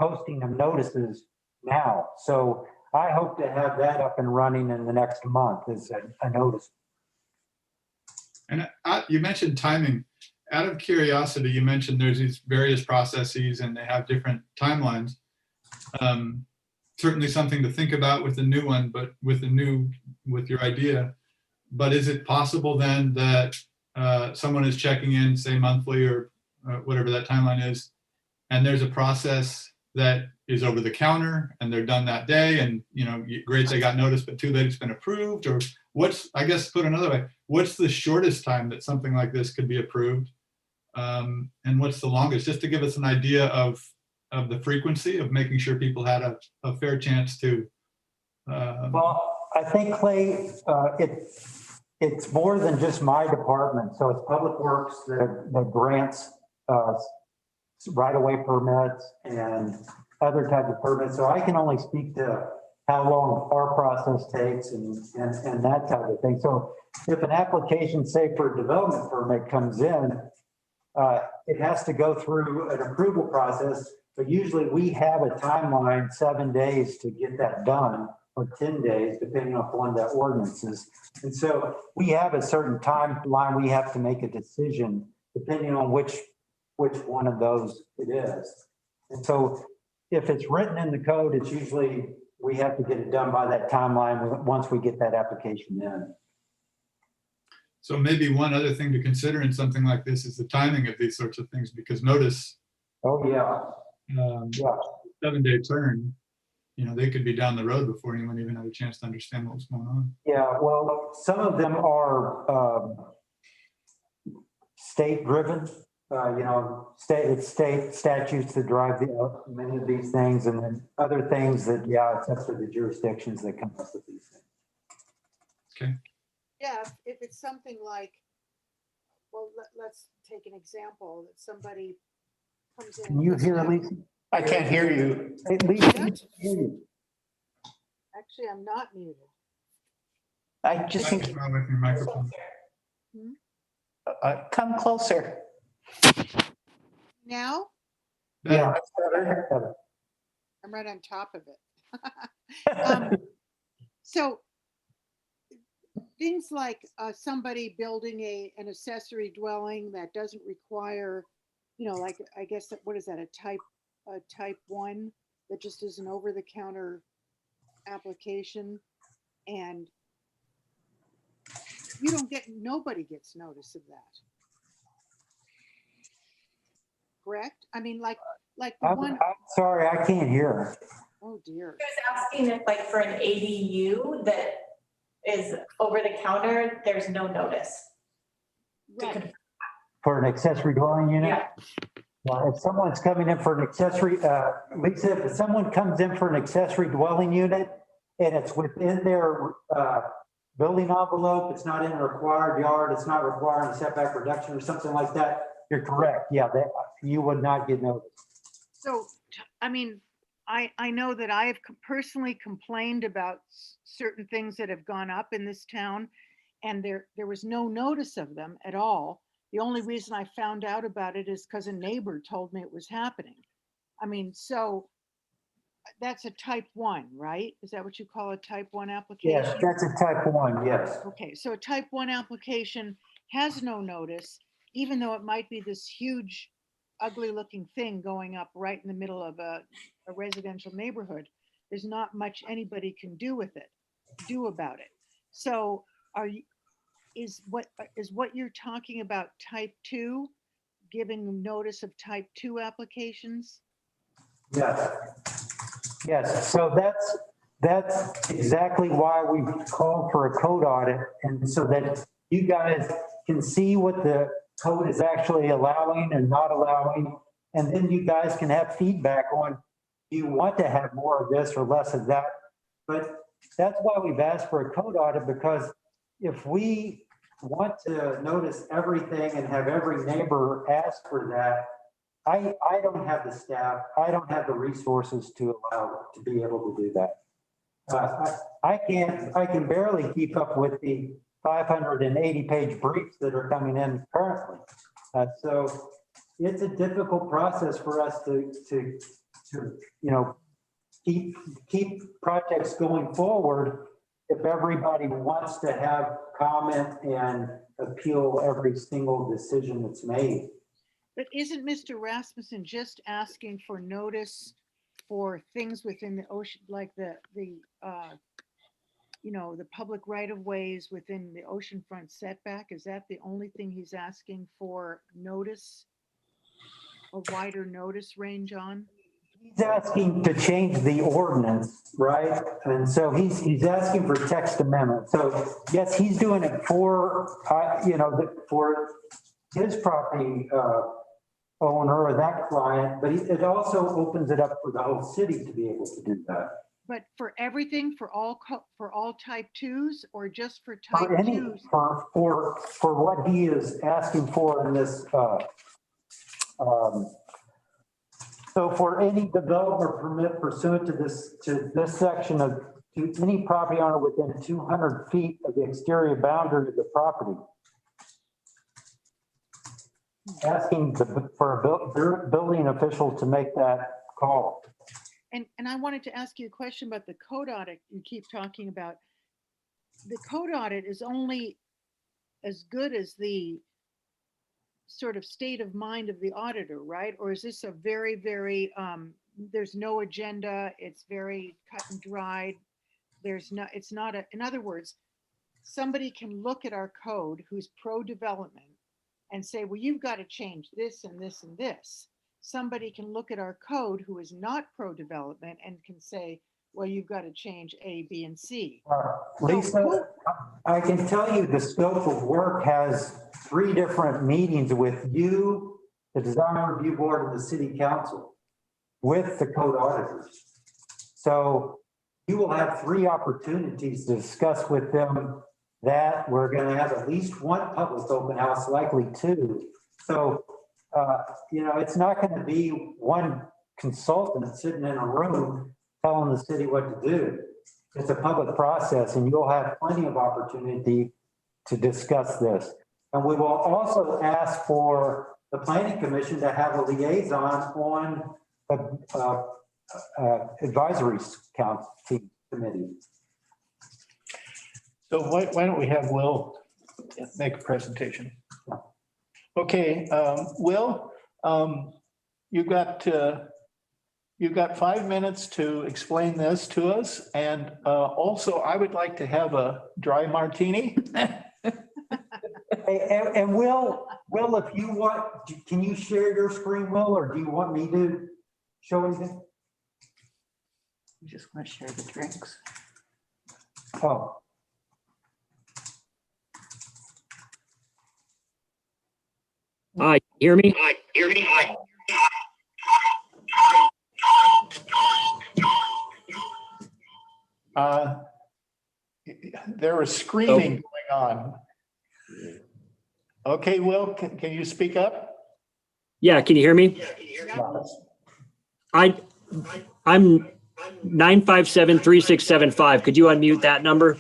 posting of notices now. So I hope to have that up and running in the next month as a notice. And you mentioned timing. Out of curiosity, you mentioned there's these various processes and they have different timelines. Certainly something to think about with the new one, but with your idea. But is it possible then that someone is checking in, say monthly or whatever that timeline is, and there's a process that is over the counter and they're done that day, and great, they got notice, but too late, it's been approved? Or I guess put another way, what's the shortest time that something like this could be approved? And what's the longest, just to give us an idea of the frequency of making sure people had a fair chance to. Well, I think, Clay, it's more than just my department. So it's Public Works that grants right-of-way permits and other types of permits. So I can only speak to how long our process takes and that type of thing. So if an application, say for a development permit comes in, it has to go through an approval process, but usually we have a timeline, 7 days to get that done, or 10 days, depending upon the ordinances. And so we have a certain timeline. We have to make a decision depending on which one of those it is. And so if it's written in the code, it's usually, we have to get it done by that timeline once we get that application in. So maybe one other thing to consider in something like this is the timing of these sorts of things, because notice. Oh, yeah. 7-day turn, they could be down the road before anyone even had a chance to understand what was going on. Yeah, well, some of them are state driven, state statutes that drive many of these things, and then other things that, it's up to the jurisdictions that come up with these things. Okay. Yeah, if it's something like, well, let's take an example that somebody comes in. Can you hear Lisa? I can't hear you. Hey, Lisa, can you hear you? Actually, I'm not muted. I just think, With your microphone. come closer. Now, Yeah. I'm right on top of it. So things like somebody building an accessory dwelling that doesn't require, like, I guess, what is that, a type 1 that just is an over-the-counter application, and nobody gets notice of that. Correct? I mean, like the one. I'm sorry, I can't hear. Oh dear. I was asking if, like, for an ADU that is over the counter, there's no notice. Right. For an accessory dwelling unit? Yeah. Well, if someone's coming in for an accessory, Lisa, if someone comes in for an accessory dwelling unit and it's within their building envelope, it's not in a required yard, it's not requiring a setback reduction or something like that, you're correct. Yeah, you would not get noticed. So, I mean, I know that I have personally complained about certain things that have gone up in this town, and there was no notice of them at all. The only reason I found out about it is because a neighbor told me it was happening. I mean, so that's a type 1, right? Is that what you call a type 1 application? Yes, that's a type 1, yes. Okay, so a type 1 application has no notice, even though it might be this huge, ugly looking thing going up right in the middle of a residential neighborhood. There's not much anybody can do about it. So is what you're talking about type 2, giving notice of type 2 applications? Yes. Yes, so that's exactly why we called for a code audit, and so that you guys can see what the code is actually allowing and not allowing, and then you guys can have feedback on, do you want to have more of this or less of that? But that's why we've asked for a code audit, because if we want to notice everything and have every neighbor ask for that. I don't have the staff, I don't have the resources to allow, to be able to do that. I can barely keep up with the 580-page briefs that are coming in currently. So it's a difficult process for us to keep projects going forward if everybody wants to have comment and appeal every single decision that's made. But isn't Mr. Rasmussen just asking for notice for things within the ocean, like the public right of ways within the oceanfront setback? Is that the only thing he's asking for notice? A wider notice range on? He's asking to change the ordinance, right? And so he's asking for text amendment. So yes, he's doing it for, for his property owner or that client, but it also opens it up for the whole city to be able to do that. But for everything, for all type 2s, or just for type For any, 2s? for what he is asking for in this, so for any developer permit pursuant to this section of, to any property owner within 200 feet of the exterior boundary of the property. Asking for a building official to make that call. And I wanted to ask you a question about the code audit you keep talking about. The code audit is only as good as the sort of state of mind of the auditor, right? Or is this a very, very, there's no agenda, it's very cut and dried. It's not in other words, somebody can look at our code who's pro-development and say, well, you've got to change this and this and this. Somebody can look at our code who is not pro-development and can say, well, you've got to change A, B, and C. Lisa, I can tell you the scope of work has 3 different meetings with you, the design review board, and the city council with the code auditors. So you will have 3 opportunities to discuss with them that. We're going to have at least 1 public open house, likely 2. So, it's not going to be one consultant sitting in a room telling the city what to do. It's a public process, and you'll have plenty of opportunity to discuss this. And we will also ask for the planning commission to have a liaison on the advisory committee. So why don't we have Will make a presentation? Okay, Will, you've got 5 minutes to explain this to us. And also I would like to have a dry martini. And Will, if you want, can you share your screen, Will, or do you want me to show anything? You just want to share the drinks. Oh. Hi, hear me? There was screaming going on. Okay, Will, can you speak up? Yeah, can you hear me? I'm 957-3675. Could you unmute that number?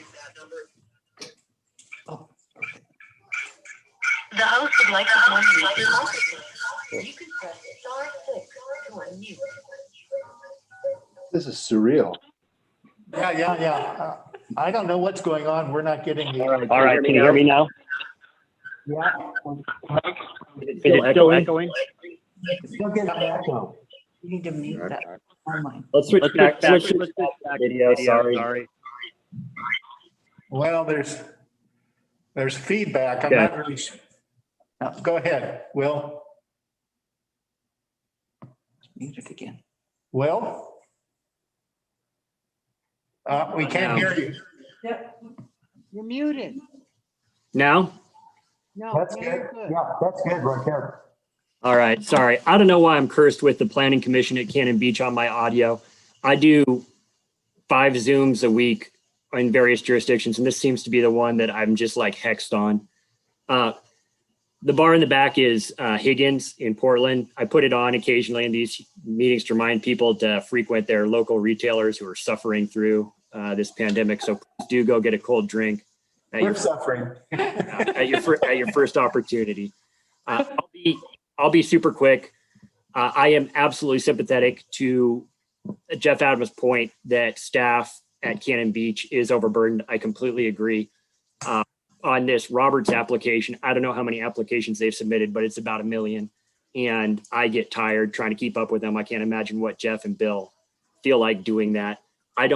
The host would like to unmute your microphone. You can press *6 to unmute. This is surreal. Yeah. I don't know what's going on. We're not getting the. All right, can you hear me now? Yeah. Is it still echoing? Still get an echo. You need to mute that online. Let's switch back to video. Sorry. Well, there's feedback. I'm not really. Go ahead, Will. Muted again. Will? We can't hear you. Yep. You're muted. Now? No, That's now good. you're good. Yeah, that's good right there. All right, sorry. I don't know why I'm cursed with the planning commission at Cannon Beach on my audio. I do 5 Zooms a week in various jurisdictions, and this seems to be the one that I'm just like hexed on. The bar in the back is Higgins in Portland. I put it on occasionally in these meetings to remind people to frequent their local retailers who are suffering through this pandemic. So please do go get a cold drink at We're your, suffering. at your first opportunity. I'll be super quick. I am absolutely sympathetic to Jeff Adams' point that staff at Cannon Beach is overburdened. I completely agree. On this Roberts application, I don't know how many applications they've submitted, but it's about 1 million. And I get tired trying to keep up with them. I can't imagine what Jeff and Bill feel like doing that. I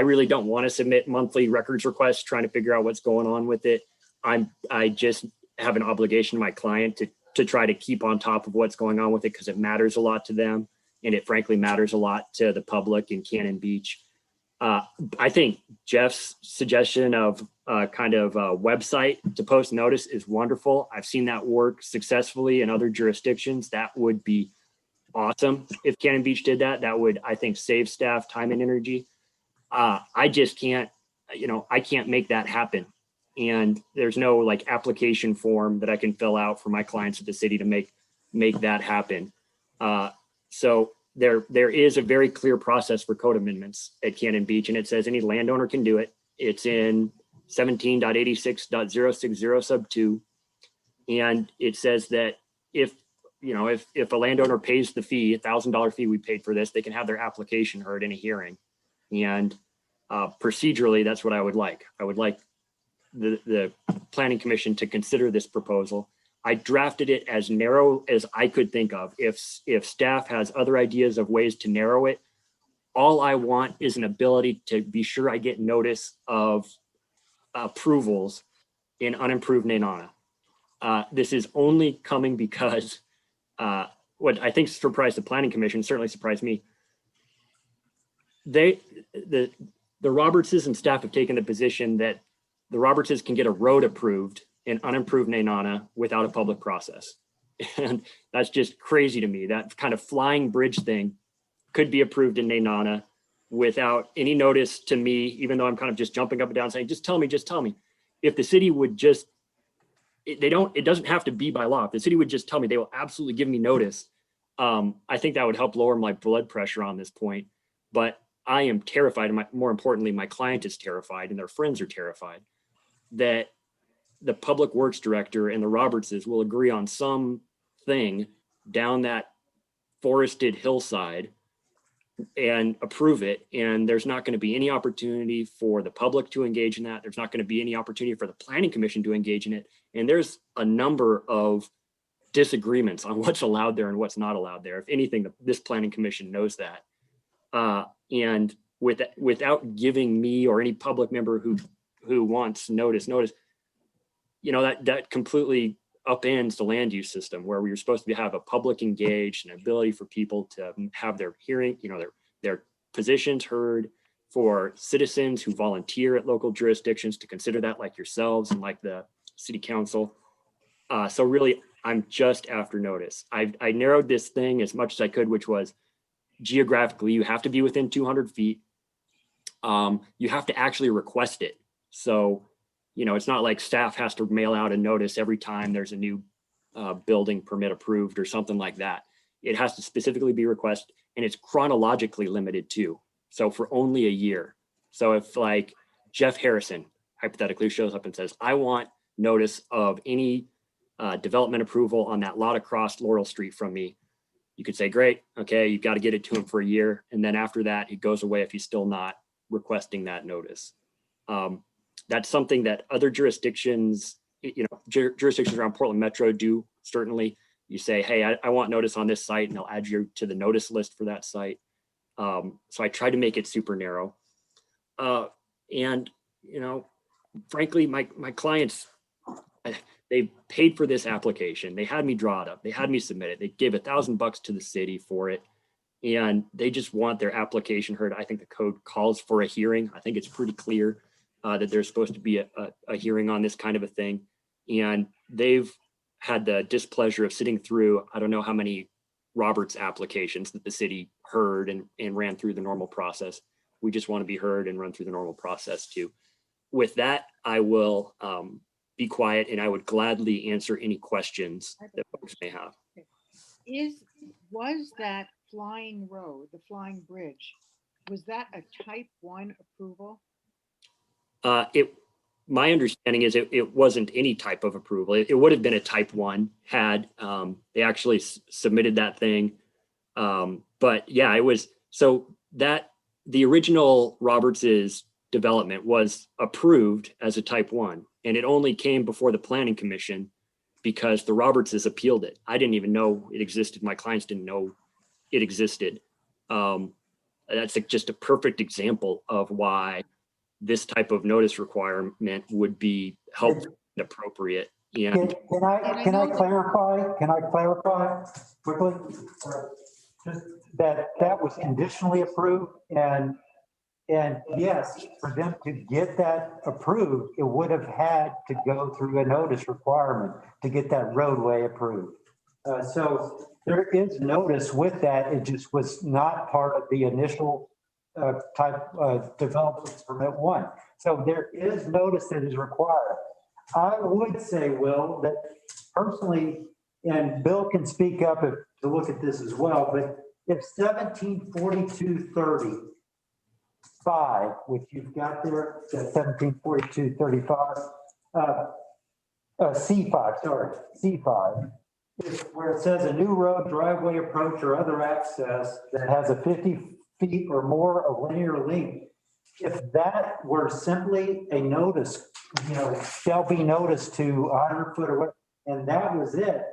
really don't want to submit monthly records requests trying to figure out what's going on with it. I just have an obligation to my client to try to keep on top of what's going on with it because it matters a lot to them. And it frankly matters a lot to the public in Cannon Beach. I think Jeff's suggestion of kind of a website to post notice is wonderful. I've seen that work successfully in other jurisdictions. That would be awesome if Cannon Beach did that. That would, I think, save staff time and energy. I just can't, I can't make that happen. And there's no like application form that I can fill out for my clients at the city to make that happen. So there is a very clear process for code amendments at Cannon Beach, and it says any landowner can do it. It's in 17.86.060 sub 2. And it says that if a landowner pays the fee, $1,000 fee we paid for this, they can have their application heard in a hearing. And procedurally, that's what I would like. I would like the Planning Commission to consider this proposal. I drafted it as narrow as I could think of. If staff has other ideas of ways to narrow it, all I want is an ability to be sure I get notice of approvals in unimproved Nenana. This is only coming because what I think surprised the Planning Commission, certainly surprised me. The Robertses and staff have taken the position that the Robertses can get a road approved in unimproved Nenana without a public process. And that's just crazy to me. That kind of flying bridge thing could be approved in Nenana without any notice to me, even though I'm kind of just jumping up and down saying, just tell me. If the city would just, it doesn't have to be by law. If the city would just tell me, they will absolutely give me notice. I think that would help lower my blood pressure on this point. But I am terrified, and more importantly, my client is terrified and their friends are terrified that the public works director and the Robertses will agree on something down that forested hillside and approve it. And there's not going to be any opportunity for the public to engage in that. There's not going to be any opportunity for the Planning Commission to engage in it. And there's a number of disagreements on what's allowed there and what's not allowed there. If anything, this Planning Commission knows that. And without giving me or any public member who wants notice, that completely upends the land use system where we were supposed to have a public engaged and ability for people to have their hearing, their positions heard, for citizens who volunteer at local jurisdictions to consider that, like yourselves and like the city council. So really, I'm just after notice. I narrowed this thing as much as I could, which was geographically, you have to be within 200 feet. You have to actually request it. So, it's not like staff has to mail out a notice every time there's a new building permit approved or something like that. It has to specifically be requested, and it's chronologically limited too. So for only a year. So if like Jeff Harrison hypothetically shows up and says, I want notice of any development approval on that lot across Laurel Street from me, you could say, great, okay, you've got to get it to him for a year. And then after that, it goes away if he's still not requesting that notice. That's something that other jurisdictions, jurisdictions around Portland Metro do, certainly. You say, hey, I want notice on this site, and they'll add you to the notice list for that site. So I try to make it super narrow. And, frankly, my clients, they paid for this application. They had me draw it up. They had me submit it. They gave $1,000 to the city for it. And they just want their application heard. I think the code calls for a hearing. I think it's pretty clear that there's supposed to be a hearing on this kind of a thing. And they've had the displeasure of sitting through, I don't know how many Roberts applications that the city heard and ran through the normal process. We just want to be heard and run through the normal process too. With that, I will be quiet and I would gladly answer any questions that folks may have. Was that flying road, the flying bridge, was that a type 1 approval? My understanding is it wasn't any type of approval. It would have been a type 1 had they actually submitted that thing. But yeah, it was, so that the original Roberts's development was approved as a type 1, and it only came before the Planning Commission because the Robertses appealed it. I didn't even know it existed. My clients didn't know it existed. That's just a perfect example of why this type of notice requirement would be helpful and appropriate. And Can I clarify? Can I clarify quickly? Just that was conditionally approved, and yes, for them to get that approved, it would have had to go through a notice requirement to get that roadway approved. So there is notice with that. It just was not part of the initial type development permit 1. So there is notice that is required. I would say, Will, that personally, and Bill can speak up to look at this as well, but if 174235, which you've got there, 174235, C5, sorry, C5, where it says a new road, driveway, approach, or other access that has a 50 feet or more of linear length. If that were simply a notice, shall be noticed to 100 foot away, and that was it,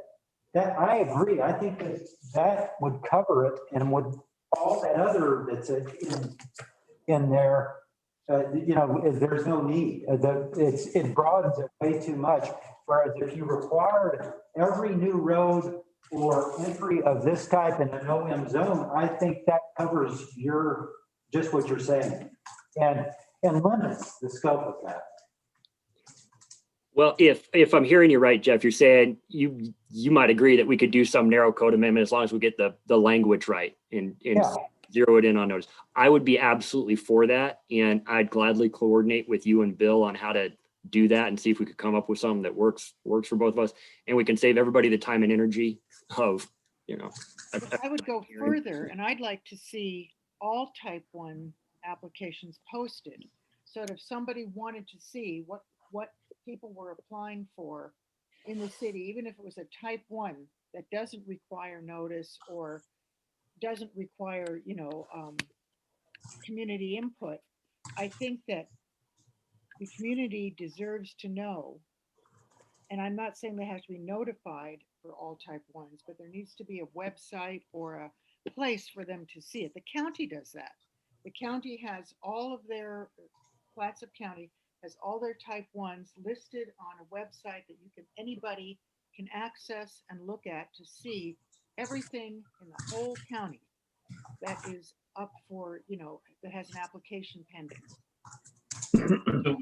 that I agree. I think that would cover it, and would all that other that's in there, there's no need. It broadens it way too much. Whereas if you required every new road or entry of this type in an OM zone, I think that covers just what you're saying, and limits the scope of that. well, if I'm hearing you right, Jeff, you're saying you might agree that we could do some narrow code amendment as long as we get the language right and zero it in on notice. I would be absolutely for that, and I'd gladly coordinate with you and Bill on how to do that and see if we could come up with something that works for both of us, and we can save everybody the time and energy of, I would go further, and I'd like to see all type 1 applications posted. So that if somebody wanted to see what people were applying for in the city, even if it was a type 1 that doesn't require notice or doesn't require, community input, I think that the community deserves to know. And I'm not saying they have to be notified for all type 1s, but there needs to be a website or a place for them to see it. The county does that. The county has all of their, Clatsop County has all their type 1s listed on a website that anybody can access and look at to see everything in the whole county that is up for, that has an application pending. So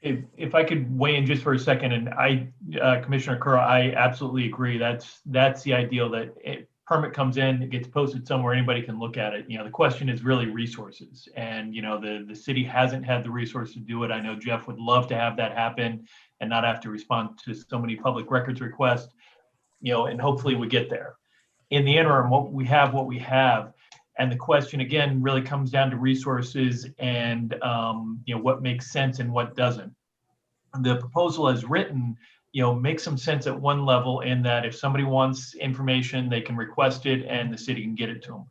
if I could weigh in just for a second, and Commissioner Curl, I absolutely agree. That's the ideal, that permit comes in, it gets posted somewhere, anybody can look at it. The question is really resources, and the city hasn't had the resources to do it. I know Jeff would love to have that happen and not have to respond to so many public records requests, and hopefully we get there. In the interim, what we have, and the question again really comes down to resources and what makes sense and what doesn't. The proposal as written, makes some sense at one level, in that if somebody wants information, they can request it and the city can get it to them.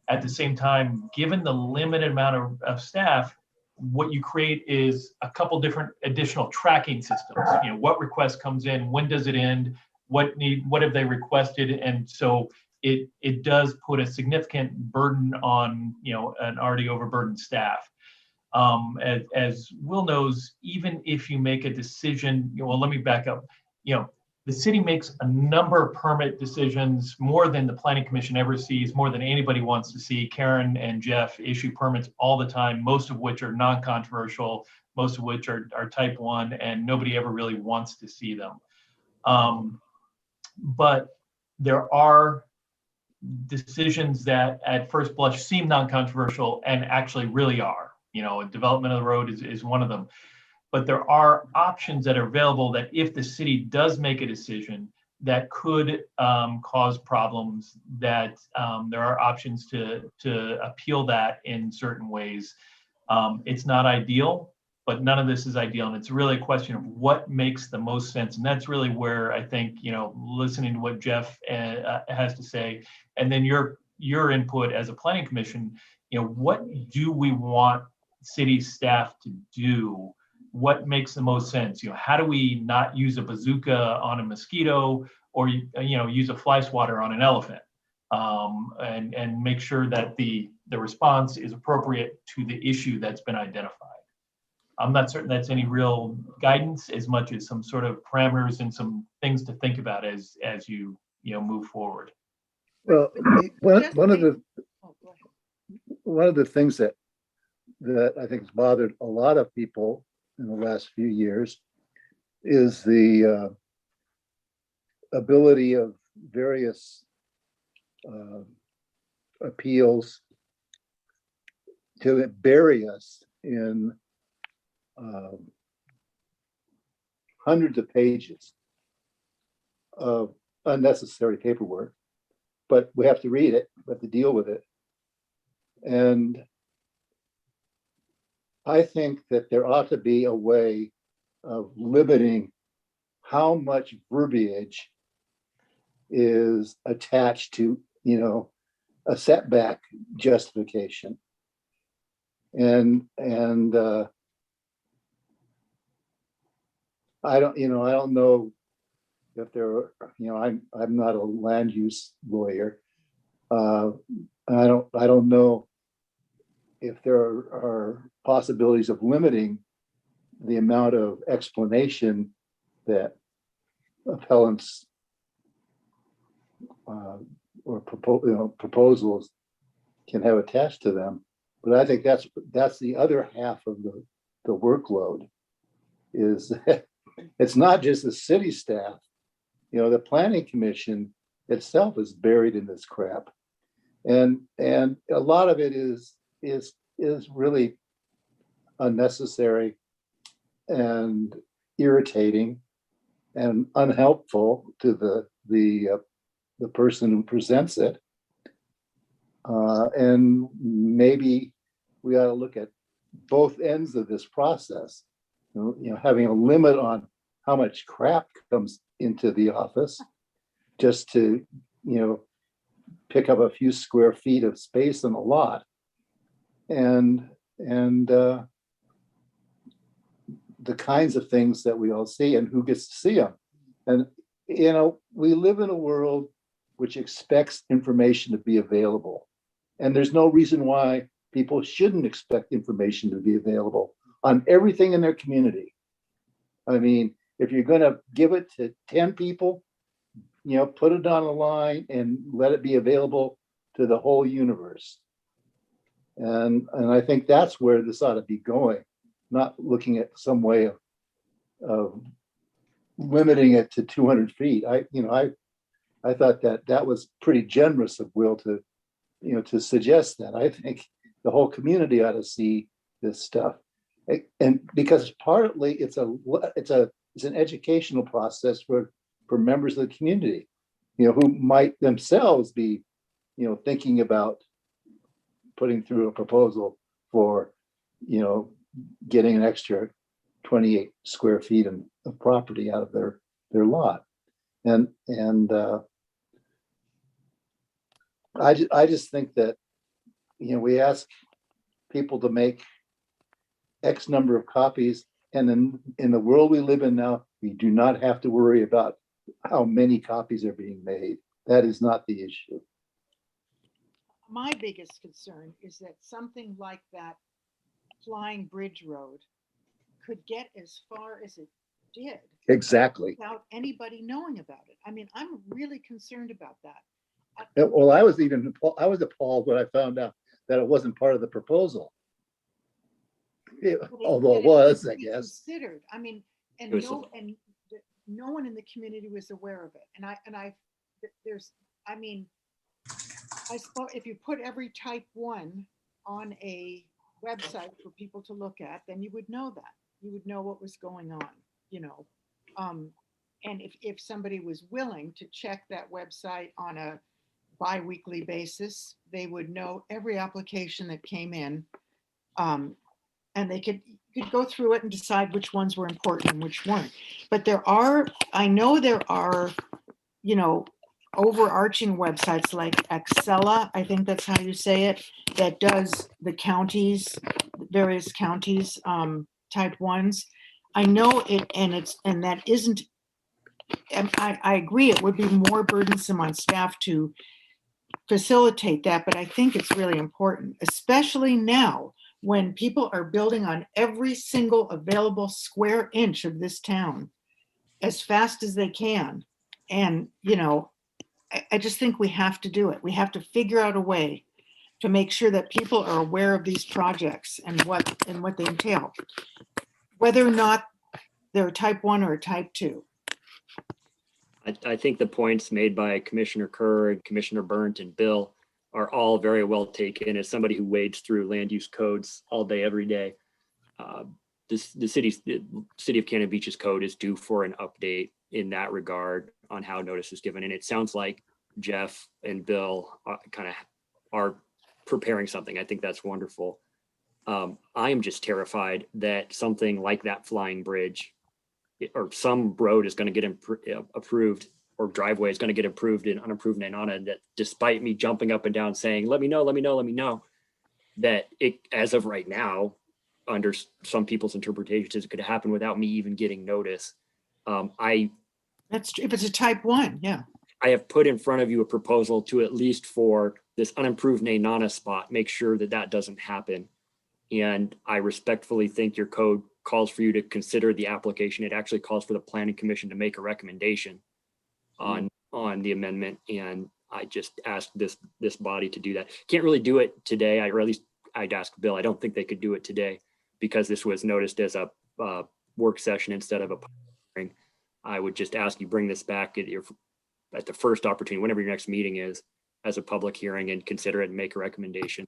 At the same time, given the limited amount of staff, what you create is a couple different additional tracking systems. What request comes in, when does it end, what have they requested, and so it does put a significant burden on an already overburdened staff. As Will knows, even if you make a decision, well, let me back up. The city makes a number of permit decisions, more than the Planning Commission ever sees, more than anybody wants to see. Karen and Jeff issue permits all the time, most of which are non-controversial, most of which are type 1, and nobody ever really wants to see them. But there are decisions that at first blush seem non-controversial and actually really are. Development of the road is one of them. but there are options that are available that if the city does make a decision that could cause problems, that there are options to appeal that in certain ways. It's not ideal, but none of this is ideal. And it's really a question of what makes the most sense. And that's really where I think, listening to what Jeff has to say, and then your input as a planning commission, what do we want city staff to do? What makes the most sense? How do we not use a bazooka on a mosquito or, use a fly swatter on an elephant? And make sure that the response is appropriate to the issue that's been identified. I'm not certain that's any real guidance as much as some sort of parameters and some things to think about as you move forward. Well, one of the things that I think has bothered a lot of people in the last few years is the ability of various appeals to bury us in hundreds of pages of unnecessary paperwork, but we have to read it, we have to deal with it. And I think that there ought to be a way of limiting how much verbiage is attached to, a setback justification. And I don't know if there are, I'm not a land use lawyer. I don't know if there are possibilities of limiting the amount of explanation that appellants or proposals can have attached to them. But I think that's the other half of the workload, is that it's not just the city staff. The planning commission itself is buried in this crap, and a lot of it is really unnecessary and irritating and unhelpful to the person who presents it. And maybe we ought to look at both ends of this process. Having a limit on how much crap comes into the office just to, pick up a few square feet of space in a lot, and the kinds of things that we all see and who gets to see them. And, we live in a world which expects information to be available. And there's no reason why people shouldn't expect information to be available on everything in their community. I mean, if you're going to give it to 10 people, put it on a line and let it be available to the whole universe. And I think that's where this ought to be going, not looking at some way of limiting it to 200 feet. I thought that was pretty generous of Will to suggest that. I think the whole community ought to see this stuff, and because partly it's an educational process for members of the community, who might themselves be, thinking about putting through a proposal for, getting an extra 28 square feet of property out of their lot. And I just think that, we ask people to make X number of copies, and then in the world we live in now, we do not have to worry about how many copies are being made. That is not the issue. My biggest concern is that something like that Flying Bridge Road could get as far as it did. Exactly. Without anybody knowing about it. I mean, I'm really concerned about that. Well, I was appalled when I found out that it wasn't part of the proposal. Although it was, I guess. Considered. I mean, and no one in the community was aware of it. I suppose if you put every type 1 on a website for people to look at, then you would know that. You would know what was going on, you know. And if somebody was willing to check that website on a bi-weekly basis, they would know every application that came in. And they could go through it and decide which ones were important and which weren't. But I know there are, you know, overarching websites like Excella, I think that's how you say it, that does the counties, various counties, type ones. I know it, and that isn't, and I agree, it would be more burdensome on staff to facilitate that, but I think it's really important, especially now when people are building on every single available square inch of this town as fast as they can. And, you know, I just think we have to do it. We have to figure out a way to make sure that people are aware of these projects and what they entail, whether or not they're type 1 or type 2. I think the points made by Commissioner Kerr and Commissioner Burnt and Bill are all very well taken. As somebody who wades through land use codes all day, every day, the city of Cannon Beach's code is due for an update in that regard on how notice is given. And it sounds like Jeff and Bill are preparing something. I think that's wonderful. I am just terrified that something like that flying bridge or some road is going to get approved, or driveway is going to get approved in unapproved Nana, and that despite me jumping up and down saying, let me know, that it, as of right now, under some people's interpretations, it could happen without me even getting notice. That's true. If it's a type 1, yeah. I have put in front of you a proposal to, at least for this unimproved Nana spot, make sure that that doesn't happen. And I respectfully think your code calls for you to consider the application. It actually calls for the planning commission to make a recommendation on the amendment. And I just asked this body to do that. Can't really do it today, or at least I'd ask Bill. I don't think they could do it today because this was noticed as a work session instead of a hearing. I would just ask you bring this back at the first opportunity, whenever your next meeting is, as a public hearing, and consider it and make a recommendation.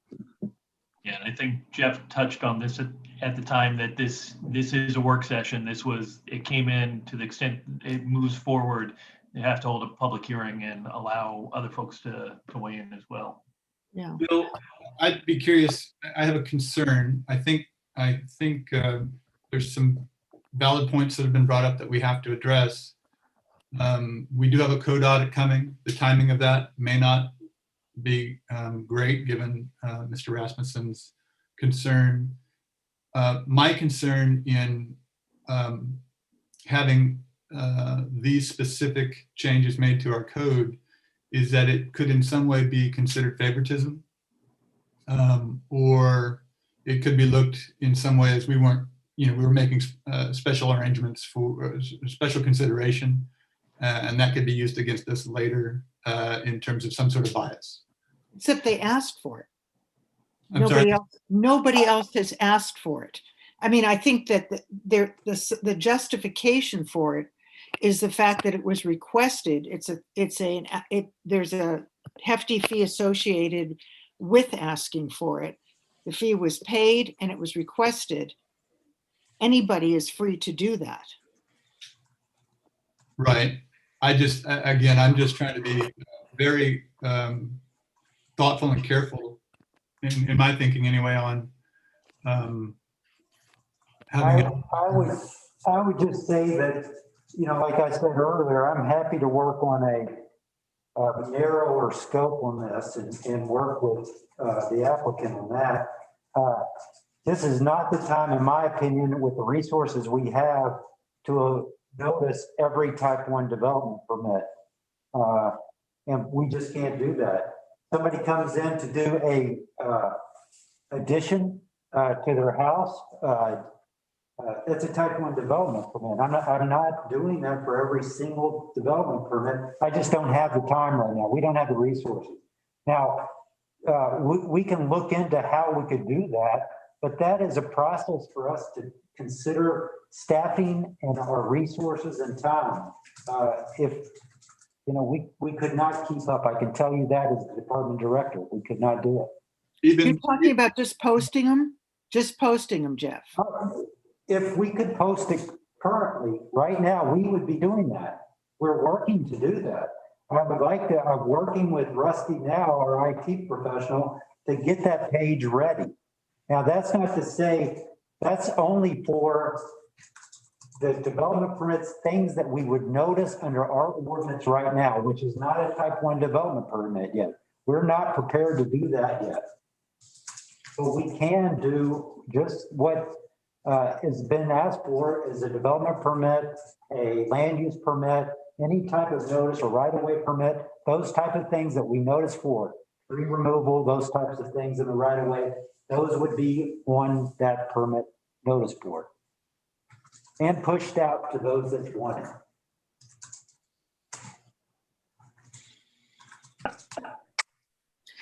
Yeah, and I think Jeff touched on this at the time, that this is a work session. It came in to the extent it moves forward. They have to hold a public hearing and allow other folks to weigh in as well. Yeah. Bill, I'd be curious. I have a concern. I think there's some valid points that have been brought up that we have to address. We do have a code audit coming. The timing of that may not be great given Mr. Rasmussen's concern. My concern in having these specific changes made to our code is that it could in some way be considered favoritism, or it could be looked in some way as we were making special arrangements for special consideration, and that could be used against us later in terms of some sort of bias. Except they asked for it. I'm Nobody else has asked for it. I mean, I think that the justification for it is the fact that it was requested. There's a hefty fee associated with asking for it. The fee was paid and it was requested. Anybody is free to do that. Right. I'm just trying to be very thoughtful and careful in my thinking anyway on having it. I would just say that, like I said earlier, I'm happy to work on a narrower scope on this and work with the applicant on that. This is not the time, in my opinion, with the resources we have, to notice every type 1 development permit. And we just can't do that. Somebody comes in to do a addition to their house, it's a type 1 development permit. I'm not doing that for every single development permit. I just don't have the time right now. We don't have the resources. Now, we can look into how we could do that, but that is a process for us to consider staffing and our resources and time. If we could not keep up. I can tell you that as the department director, we could not do it. You're talking about just posting them? Just posting them, Jeff. if we could post it currently, right now, we would be doing that. We're working to do that. I would like to, I'm working with Rusty now, our IT professional, to get that page ready. Now, that's not to say, that's only for the development permits, things that we would notice under our ordinance right now, which is not a type 1 development permit yet. We're not prepared to do that yet. But we can do just what has been asked for is a development permit, a land use permit, any type of notice or right-of-way permit, those type of things that we notice for, tree removal, those types of things in the right-of-way, those would be on that permit notice board and pushed out to those that want it.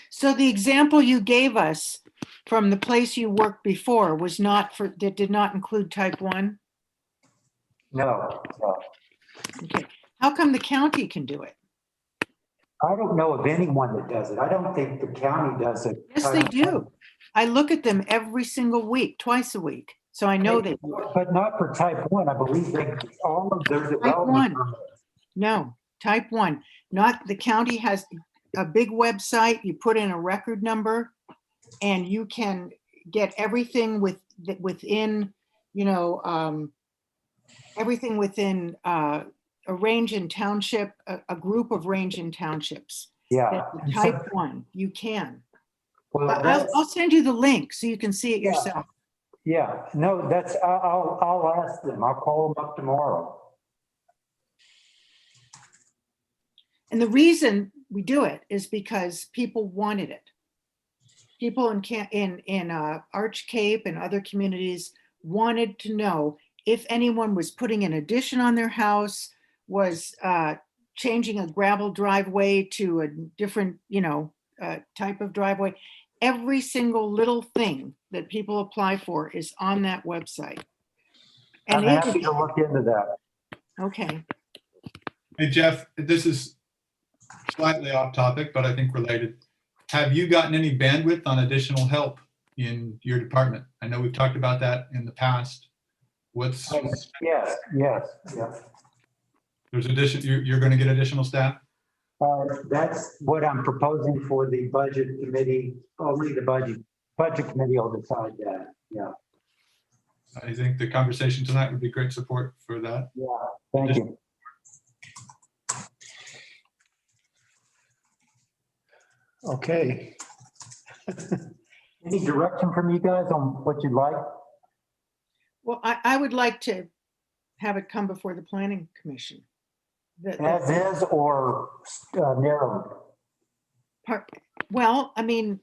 So the example you gave us from the place you worked before was not for, that did not include type 1? No, no. Okay. How come the county can do it? I don't know of anyone that does it. I don't think the county does it. Yes, they do. I look at them every single week, twice a week. So I know they do it. But not for type 1. I believe they, all of their Type development 1. permits. No, type 1. Not, the county has a big website. You put in a record number and you can get everything within, you know, everything within a range and township, a group of range and townships. Yeah. That's type 1, you can. Well, I'll send you the link so you can see it yourself. Yeah, no, that's, I'll ask them. I'll call them up tomorrow. And the reason we do it is because people wanted it. People in Arch Cape and other communities wanted to know if anyone was putting an addition on their house, was changing a gravel driveway to a different, you know, type of driveway. Every single little thing that people apply for is on that website. And I'm happy to look into that. Okay. Hey, Jeff, this is slightly off topic, but I think related. Have you gotten any bandwidth on additional help in your department? I know we've talked about that in the past. What's Yes, yeah. there's you're going to get additional staff? That's what I'm proposing for the budget committee. Only the budget committee will decide that. Yeah. I think the conversation tonight would be great support for that. Yeah, thank you. Okay. Any direction from you guys on what you'd like? Well, I would like to have it come before the planning commission. As is or narrowed? Well, I mean,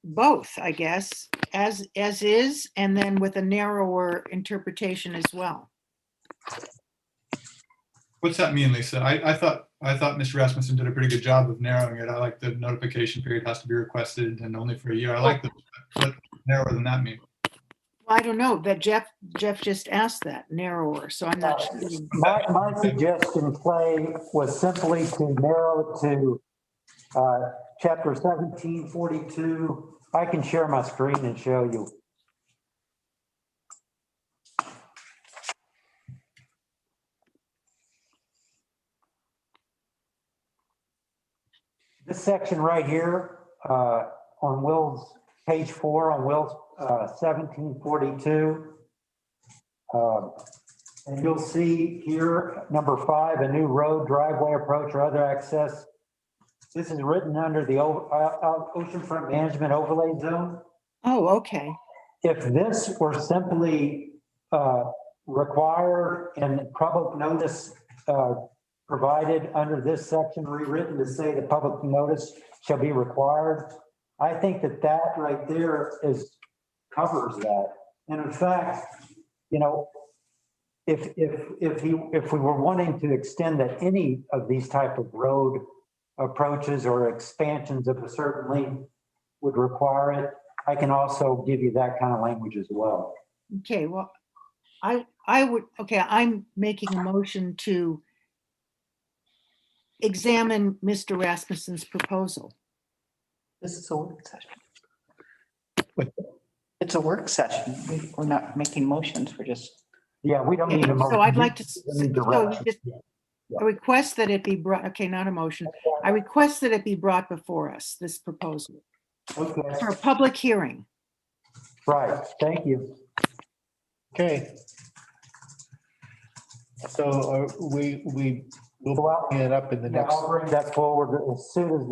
both, I guess, as is, and then with a narrower interpretation as well. What's that mean, Lisa? I thought Mr. Rasmussen did a pretty good job of narrowing it. I like the notification period has to be requested and only for a year. I like the, what narrower than that mean? Well, I don't know, that Jeff just asked that, narrower, so I'm not sure. My suggestion, Clay, was simply to narrow it to chapter 1742. I can share my screen and show you. This section right here on Will's page 4 on Will's 1742. And you'll see here, number 5, a new road, driveway, approach, or other access. This is written under the oceanfront management overlay zone. Oh, okay. If this were simply required and public notice provided under this section rewritten to say the public notice shall be required, I think that right there covers that. And in fact, you know, if we were wanting to extend that any of these type of road approaches or expansions of a certain length would require it, I can also give you that kind of language as well. Okay, well, I would, okay, I'm making a motion to examine Mr. Rasmussen's proposal. This is a work session. it's a work session. We're not making motions. We're just. Yeah, we don't need a motion. So I'd like to, We need so direction. just a request that it be brought, okay, not a motion. I request that it be brought before us, this proposal, Okay, for a public hearing. right, thank you. Okay. So we will Go out. bring it up in the Yeah, next, I'll bring that forward as soon as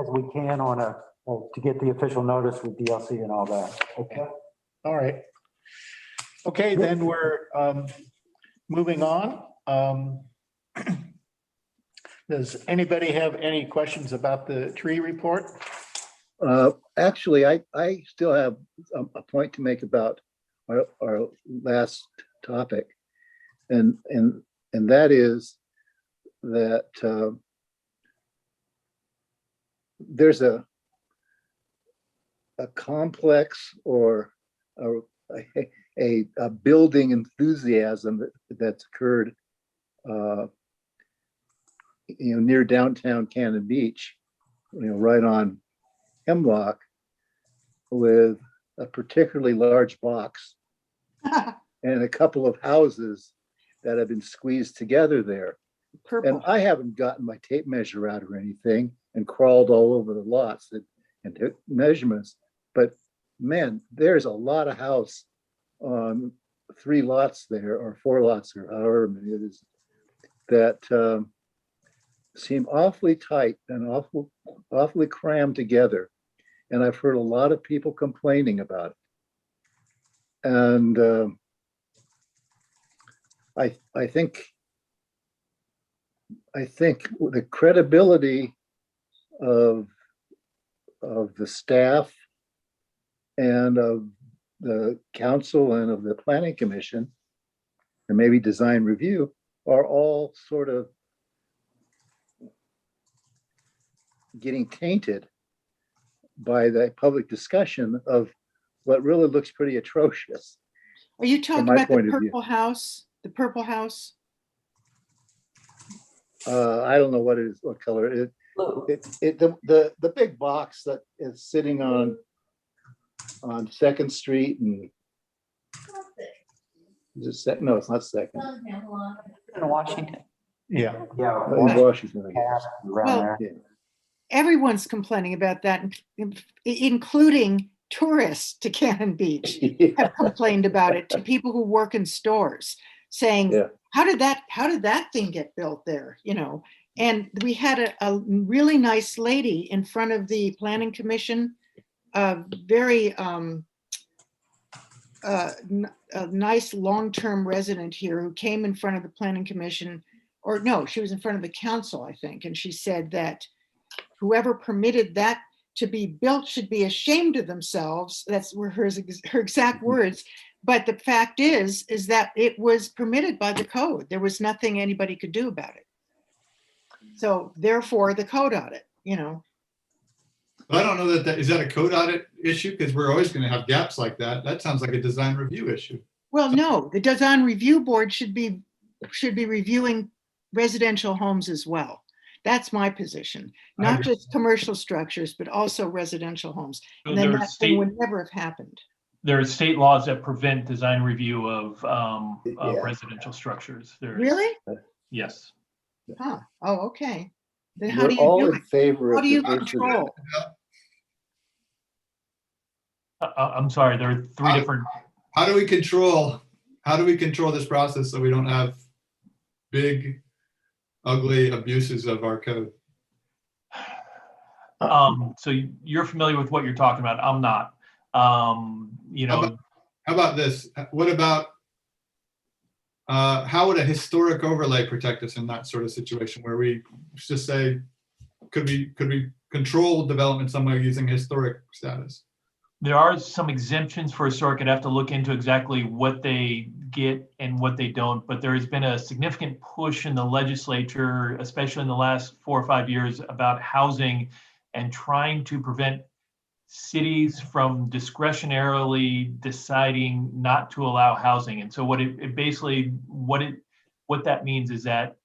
we can on to get the official notice with DLC and all that. Okay. all right. Okay, then we're moving on. Does anybody have any questions about the tree report? Actually, I still have a point to make about our last topic. And that is that there's a complex or a building enthusiasm that's occurred near downtown Cannon Beach, right on Hemlock, with a particularly large box and a couple of houses that have been squeezed together there. Purple. And I haven't gotten my tape measure out or anything and crawled all over the lots and took measurements. But man, there's a lot of house on 3 lots there, or 4 lots, or however many it is, that seem awfully tight and awfully crammed together. And I've heard a lot of people complaining about it. And I think the credibility of the staff and of the council and of the planning commission and maybe design review are all sort of getting tainted by the public discussion of what really looks pretty atrocious. Are you talking my about the point of view. purple house? The purple house? I don't know what it is, what color it is. The big box that is sitting on 2nd Street and is it no, it's not 2nd. In Washington. Yeah. Yeah. In Washington, I guess. Around Well, there. Yeah. Everyone's complaining about that, including tourists to Cannon Beach have complained about it, to people who work in stores, saying, Yeah. how did that thing get built there? And we had a really nice lady in front of the planning commission, a very a nice long-term resident here who came in front of the planning commission, or no, she was in front of the council, I think. And she said that whoever permitted that to be built should be ashamed of themselves. That's were her exact words. But the fact is that it was permitted by the code. There was nothing anybody could do about it. So therefore the code audit, But I don't know that is that a code audit issue? Because we're always going to have gaps like that. That sounds like a design review issue. Well, no, the design review board should be reviewing residential homes as well. That's my position, not just commercial structures, but also residential homes. And then that thing would never have happened. There are state laws that prevent design review of Yeah. residential structures. Really? Yes. Huh. Oh, okay. Then how We're do you all do in it? favor How of do you diversity. control? I'm sorry, there are 3 different. How do we control this process so we don't have big, ugly abuses of our code? So you're familiar with what you're talking about. I'm not. How about this? What about how would a historic overlay protect us in that sort of situation where we just say, could we control development somewhere using historic status? There are some exemptions for historic. I'd have to look into exactly what they get and what they don't, but there has been a significant push in the legislature, especially in the last 4 or 5 years, about housing and trying to prevent cities from discretionarily deciding not to allow housing. And so what that means is that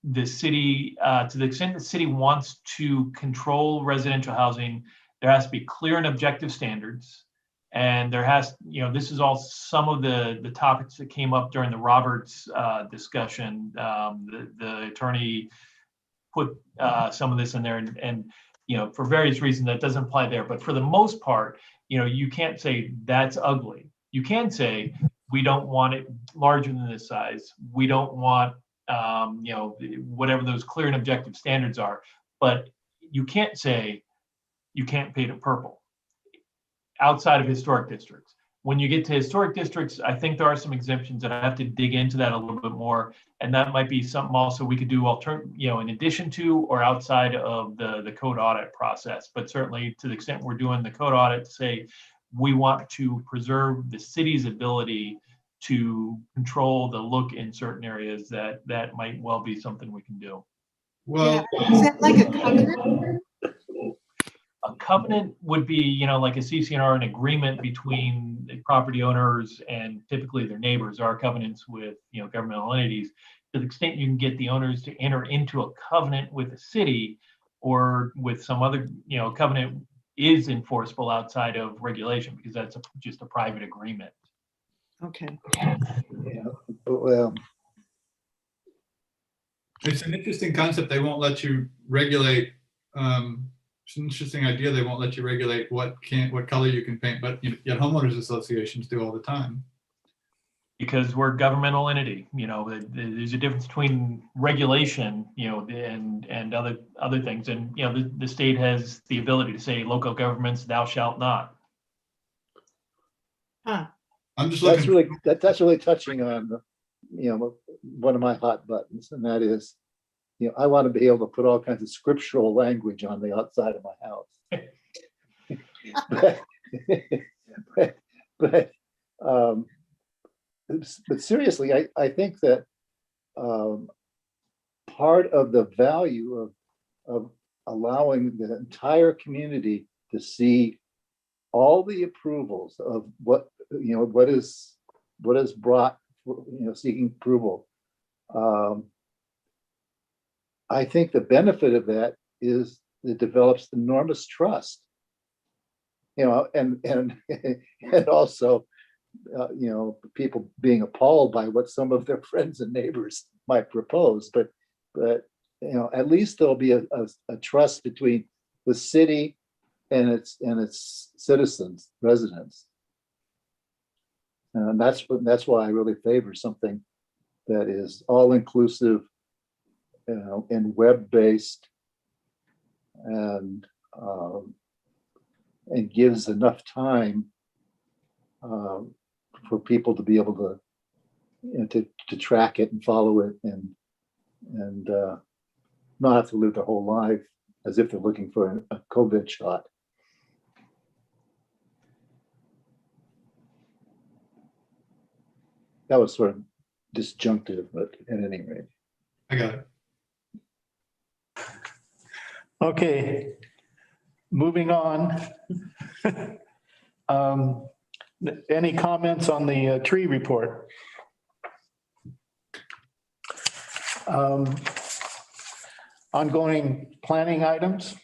the city, to the extent the city wants to control residential housing, there has to be clear and objective standards. And there has, this is all some of the topics that came up during the Roberts discussion. The attorney put some of this in there, and for various reasons that doesn't apply there. But for the most part, you can't say that's ugly. You can say we don't want it larger than this size. We don't want whatever those clear and objective standards are. But you can't say you can't paint it purple outside of historic districts. When you get to historic districts, I think there are some exemptions, and I have to dig into that a little bit more. And that might be something also we could do in addition to or outside of the code audit process. But certainly to the extent we're doing the code audit, say we want to preserve the city's ability to control the look in certain areas, that might well be something we can do. Well, Is that like a covenant? A covenant would be, like a CC&R, an agreement between the property owners and typically their neighbors. Are covenants with, governmental entities. To the extent you can get the owners to enter into a covenant with the city or with some other, covenant is enforceable outside of regulation because that's just a private agreement. Okay. Yeah, well, it's an interesting concept. They won't let you regulate. It's an interesting idea. They won't let you regulate what color you can paint, but yet homeowners associations do all the time. Because we're a governmental entity, there's a difference between regulation, and other things. And, the state has the ability to say local governments, thou shalt not. Huh. I'm just looking. That's really touching on, one of my hot buttons, and that is, I want to be able to put all kinds of scriptural language on the outside of my house. But seriously, I think that part of the value of allowing the entire community to see all the approvals of what is brought, seeking approval. I think the benefit of that is it develops enormous trust, and also, people being appalled by what some of their friends and neighbors might propose, but at least there'll be a trust between the city and its citizens, residents, and that's why I really favor something that is all inclusive, and web-based, and gives enough time for people to be able to track it and follow it, and not have to live their whole life as if they're looking for a COVID shot. That was sort of disjunctive, but at any rate. I got it. Okay, moving on. Any comments on the tree report? Ongoing planning items?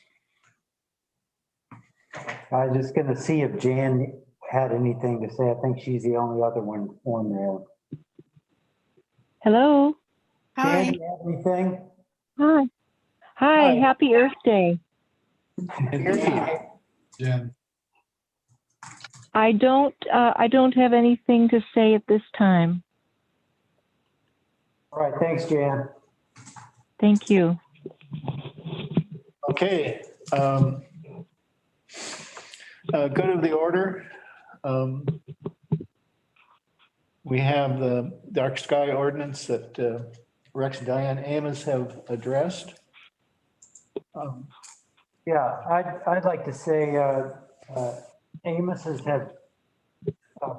I was just going to see if Jan had anything to say. I think she's the only other one on there. Hello. Hi. Jan, do you have anything? Hi. Hi. Hi. Happy Earth Day. Jen. I don't have anything to say at this time. All right. Thanks, Jan. Thank you. Okay. Go to the order. We have the Dark Sky Ordinance that Rex, Diane, Amos have addressed. Yeah, I'd like to say Amos has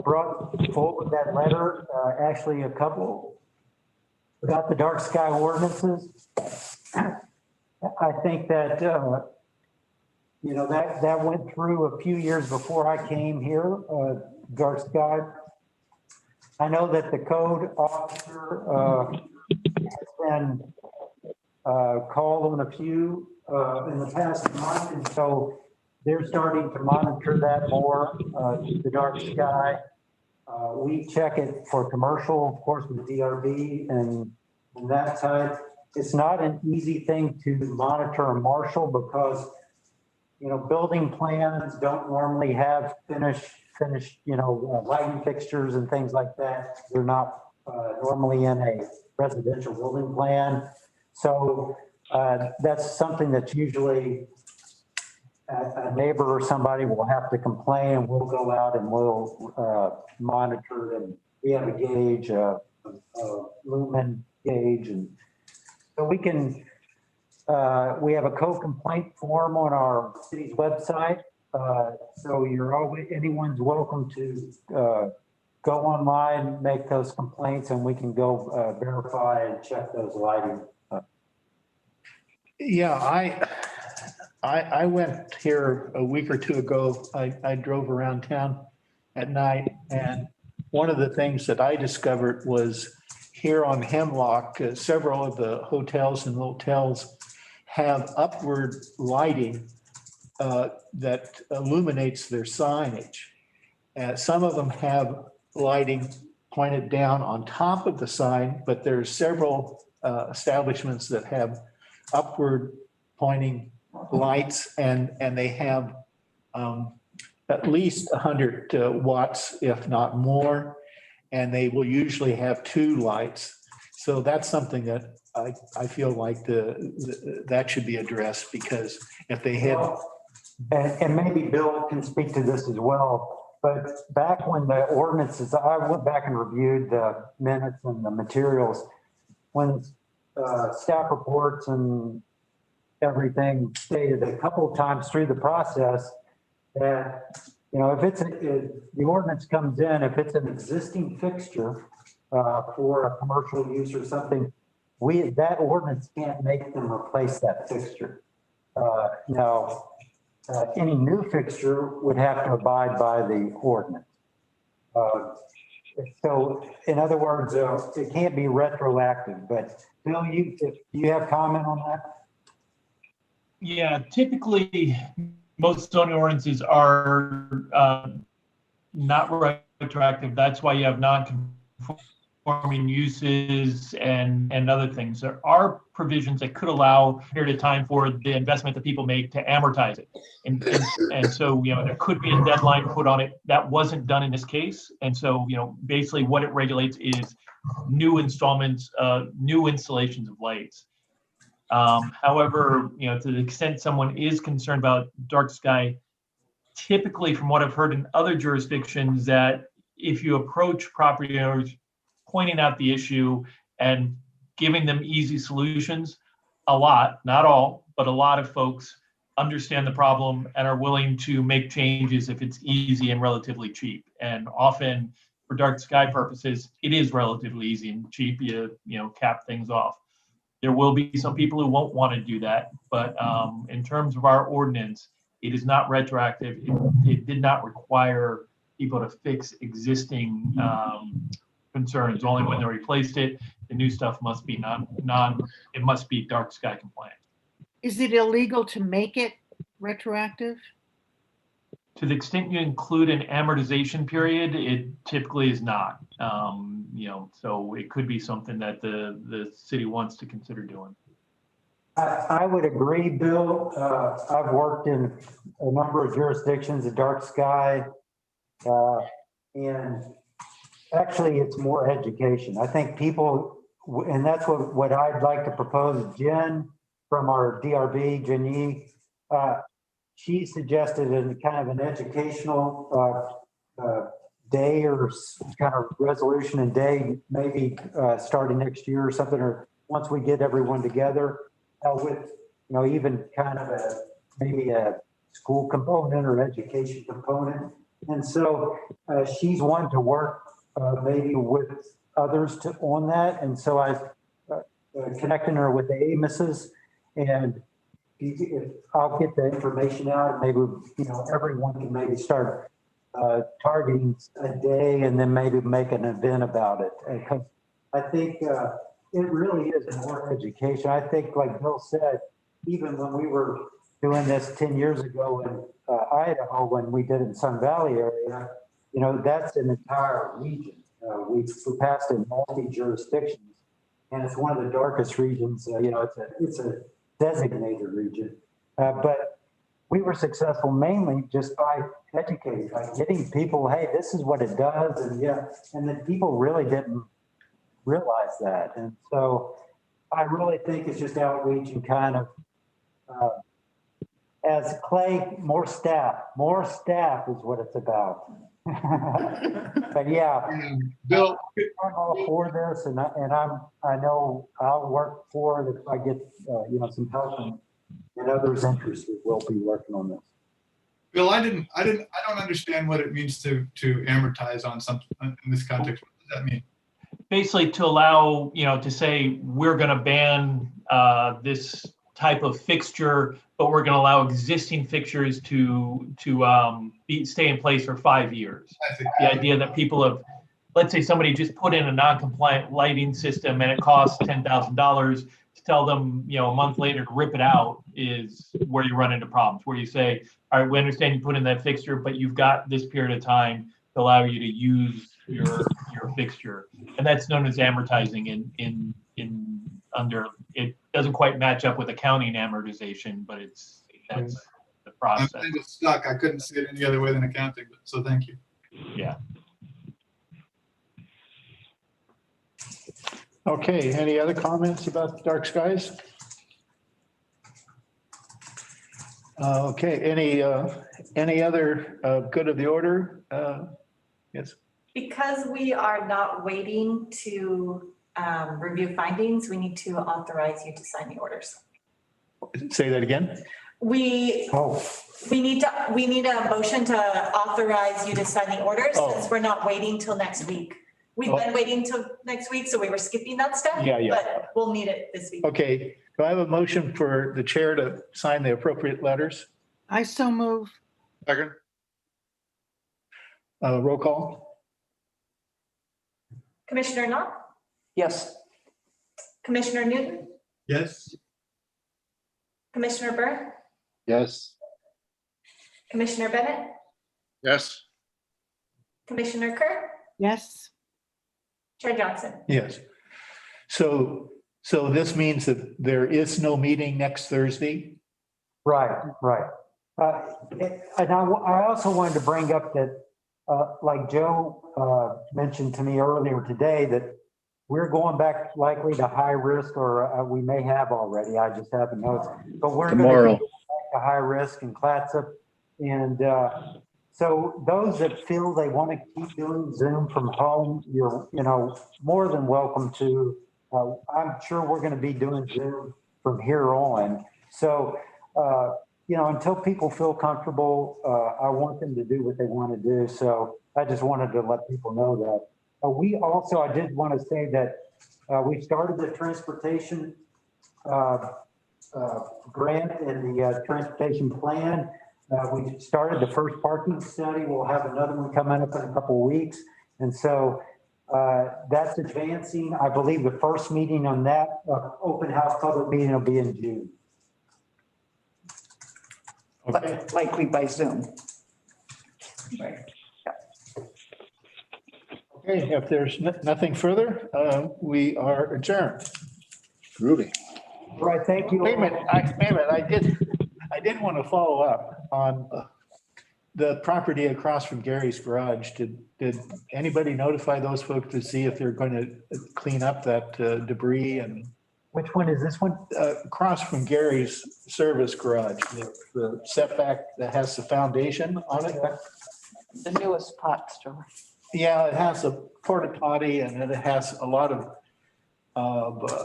brought forward that letter, actually a couple about the Dark Sky Ordinances. I think that, that went through a few years before I came here, Dark Sky. I know that the code officer has been called on a few in the past month, and so they're starting to monitor that more, the dark sky. We check it for commercial, of course, with DRB and that side. It's not an easy thing to monitor and marshal because, you know, building plans don't normally have finished, lighting fixtures and things like that. They're not normally in a residential building plan. So that's something that's usually a neighbor or somebody will have to complain, and we'll go out and we'll monitor it. And we have a gauge, a lumen gauge, and so we can, we have a co-complaint form on our city's website. So you're always, anyone's welcome to go online, make those complaints, and we can go verify and check those lighting. Yeah, I went here a week or two ago. I drove around town at night, and one of the things that I discovered was here on Hemlock, several of the hotels and motels have upward lighting that illuminates their signage. Some of them have lighting pointed down on top of the sign, but there's several establishments that have upward pointing lights, and they have at least 100 watts, if not more, and they will usually have 2 lights. So that's something that I feel like that should be addressed, because if they had. And maybe Bill can speak to this as well, but back when the ordinances, I went back and reviewed the minutes and the materials, when staff reports and everything stated a couple of times through the process that, you know, if the ordinance comes in, if it's an existing fixture for a commercial use or something, that ordinance can't make them replace that fixture. Now, any new fixture would have to abide by the ordinance. So in other words, it can't be retroactive, but Bill, you have comment on that? Yeah, typically, most zoning ordinances are not retroactive. That's why you have non-conforming uses and other things. There are provisions that could allow a period of time for the investment that people make to amortize it. And so, you know, there could be a deadline put on it. That wasn't done in this case. And so, you know, basically what it regulates is new installments, new installations of lights. However, you know, to the extent someone is concerned about dark sky, typically from what I've heard in other jurisdictions, that if you approach property owners pointing out the issue and giving them easy solutions, a lot, not all, but a lot of folks understand the problem and are willing to make changes if it's easy and relatively cheap. And often for dark sky purposes, it is relatively easy and cheap. You know, cap things off. There will be some people who won't want to do that, but in terms of our ordinance, it is not retroactive. It did not require people to fix existing concerns. Only when they replaced it, the new stuff must be it must be dark sky compliant. Is it illegal to make it retroactive? To the extent you include an amortization period, it typically is not. You know, so it could be something that the city wants to consider doing. I would agree, Bill. I've worked in a number of jurisdictions, the dark sky, and actually it's more education. I think people, and that's what I'd like to propose. Jen from our DRB, Jenny, she suggested kind of an educational day or kind of resolution and day, maybe starting next year or something, or once we get everyone together with, you know, even kind of maybe a school component or education component. And so she's one to work maybe with others on that. And so I connecting her with the Amos's, and I'll get the information out, and maybe, you know, everyone can maybe start targeting a day and then maybe make an event about it. Because I think it really is more education. I think, like Bill said, even when we were doing this 10 years ago in Idaho when we did it in Sun Valley area, you know, that's an entire region. We passed in multi-jurisdictions, and it's one of the darkest regions. You know, it's a designated region. But we were successful mainly just by educating, by getting people, hey, this is what it does. And yeah, and then people really didn't realize that. And so I really think it's just outreach and kind of, as Clay, more staff is what it's about. But yeah, Bill, I'm all for this, and I know I'll work for it if I get you know, some help and others interested. We'll be working on this. Bill, I don't understand what it means to amortize on something in this context. What does that mean? Basically to allow, you know, to say we're going to ban this type of fixture, but we're going to allow existing fixtures to stay in place for 5 years. The idea that people have, let's say somebody just put in a non-compliant lighting system and it costs $10,000 to tell them, you know, a month later to rip it out is where you run into problems, where you say, all right, we understand you put in that fixture, but you've got this period of time to allow you to use your fixture. And that's known as amortizing in under, it doesn't quite match up with accounting amortization, but that's the process. I'm kind of stuck. I couldn't see it any other way than accounting, but so thank you. Yeah. Okay, any other comments about dark skies? Okay, any other good of the order? Yes. Because we are not waiting to review findings, we need to authorize you to sign the orders. Say that again. We need a motion to authorize you to sign the orders since we're not waiting till next week. We've been waiting till next week, so we were skipping that step. Yeah. But we'll need it this week. Okay, do I have a motion for the chair to sign the appropriate letters? I so move. Second. Roll call. Commissioner Knopf, Yes. Commissioner Newton, Yes. Commissioner Byrne, Yes. Commissioner Bennett, Yes. Commissioner Kerr, Yes. Chair Johnson. Yes. So this means that there is no meeting next Thursday? Right. And I also wanted to bring up that, like Joe mentioned to me earlier today, that we're going back likely to high risk, or we may have already, I just haven't noticed. But we're going to go back to high risk in Clatsop. And so those that feel they want to keep doing Zoom from home, you're, you know, more than welcome to. I'm sure we're going to be doing Zoom from here on. So, you know, until people feel comfortable, I want them to do what they want to do. So I just wanted to let people know that. We also, I did want to say that we started the transportation grant and the transportation plan. We started the first parking study. We'll have another one coming up in a couple of weeks. And so that's advancing. I believe the first meeting on that open house public meeting will be in June. But likely by Zoom. Right. Okay, if there's nothing further, we are adjourned. Groovy. All right, thank you. Wait a minute, I did want to follow up on the property across from Gary's garage. Did anybody notify those folks to see if they're going to clean up that debris? And which one is this one? Across from Gary's service garage, the setback that has the foundation on it. The newest pot store. Yeah, it has a porta potty and it has a lot of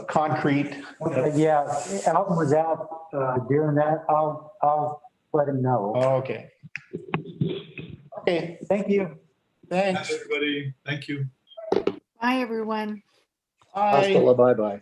concrete. Yeah, Alton was out during that. I'll let him know. Oh, okay. Okay, thank you. Thanks. Everybody, thank you. Bye, everyone. Bye. Bye-bye.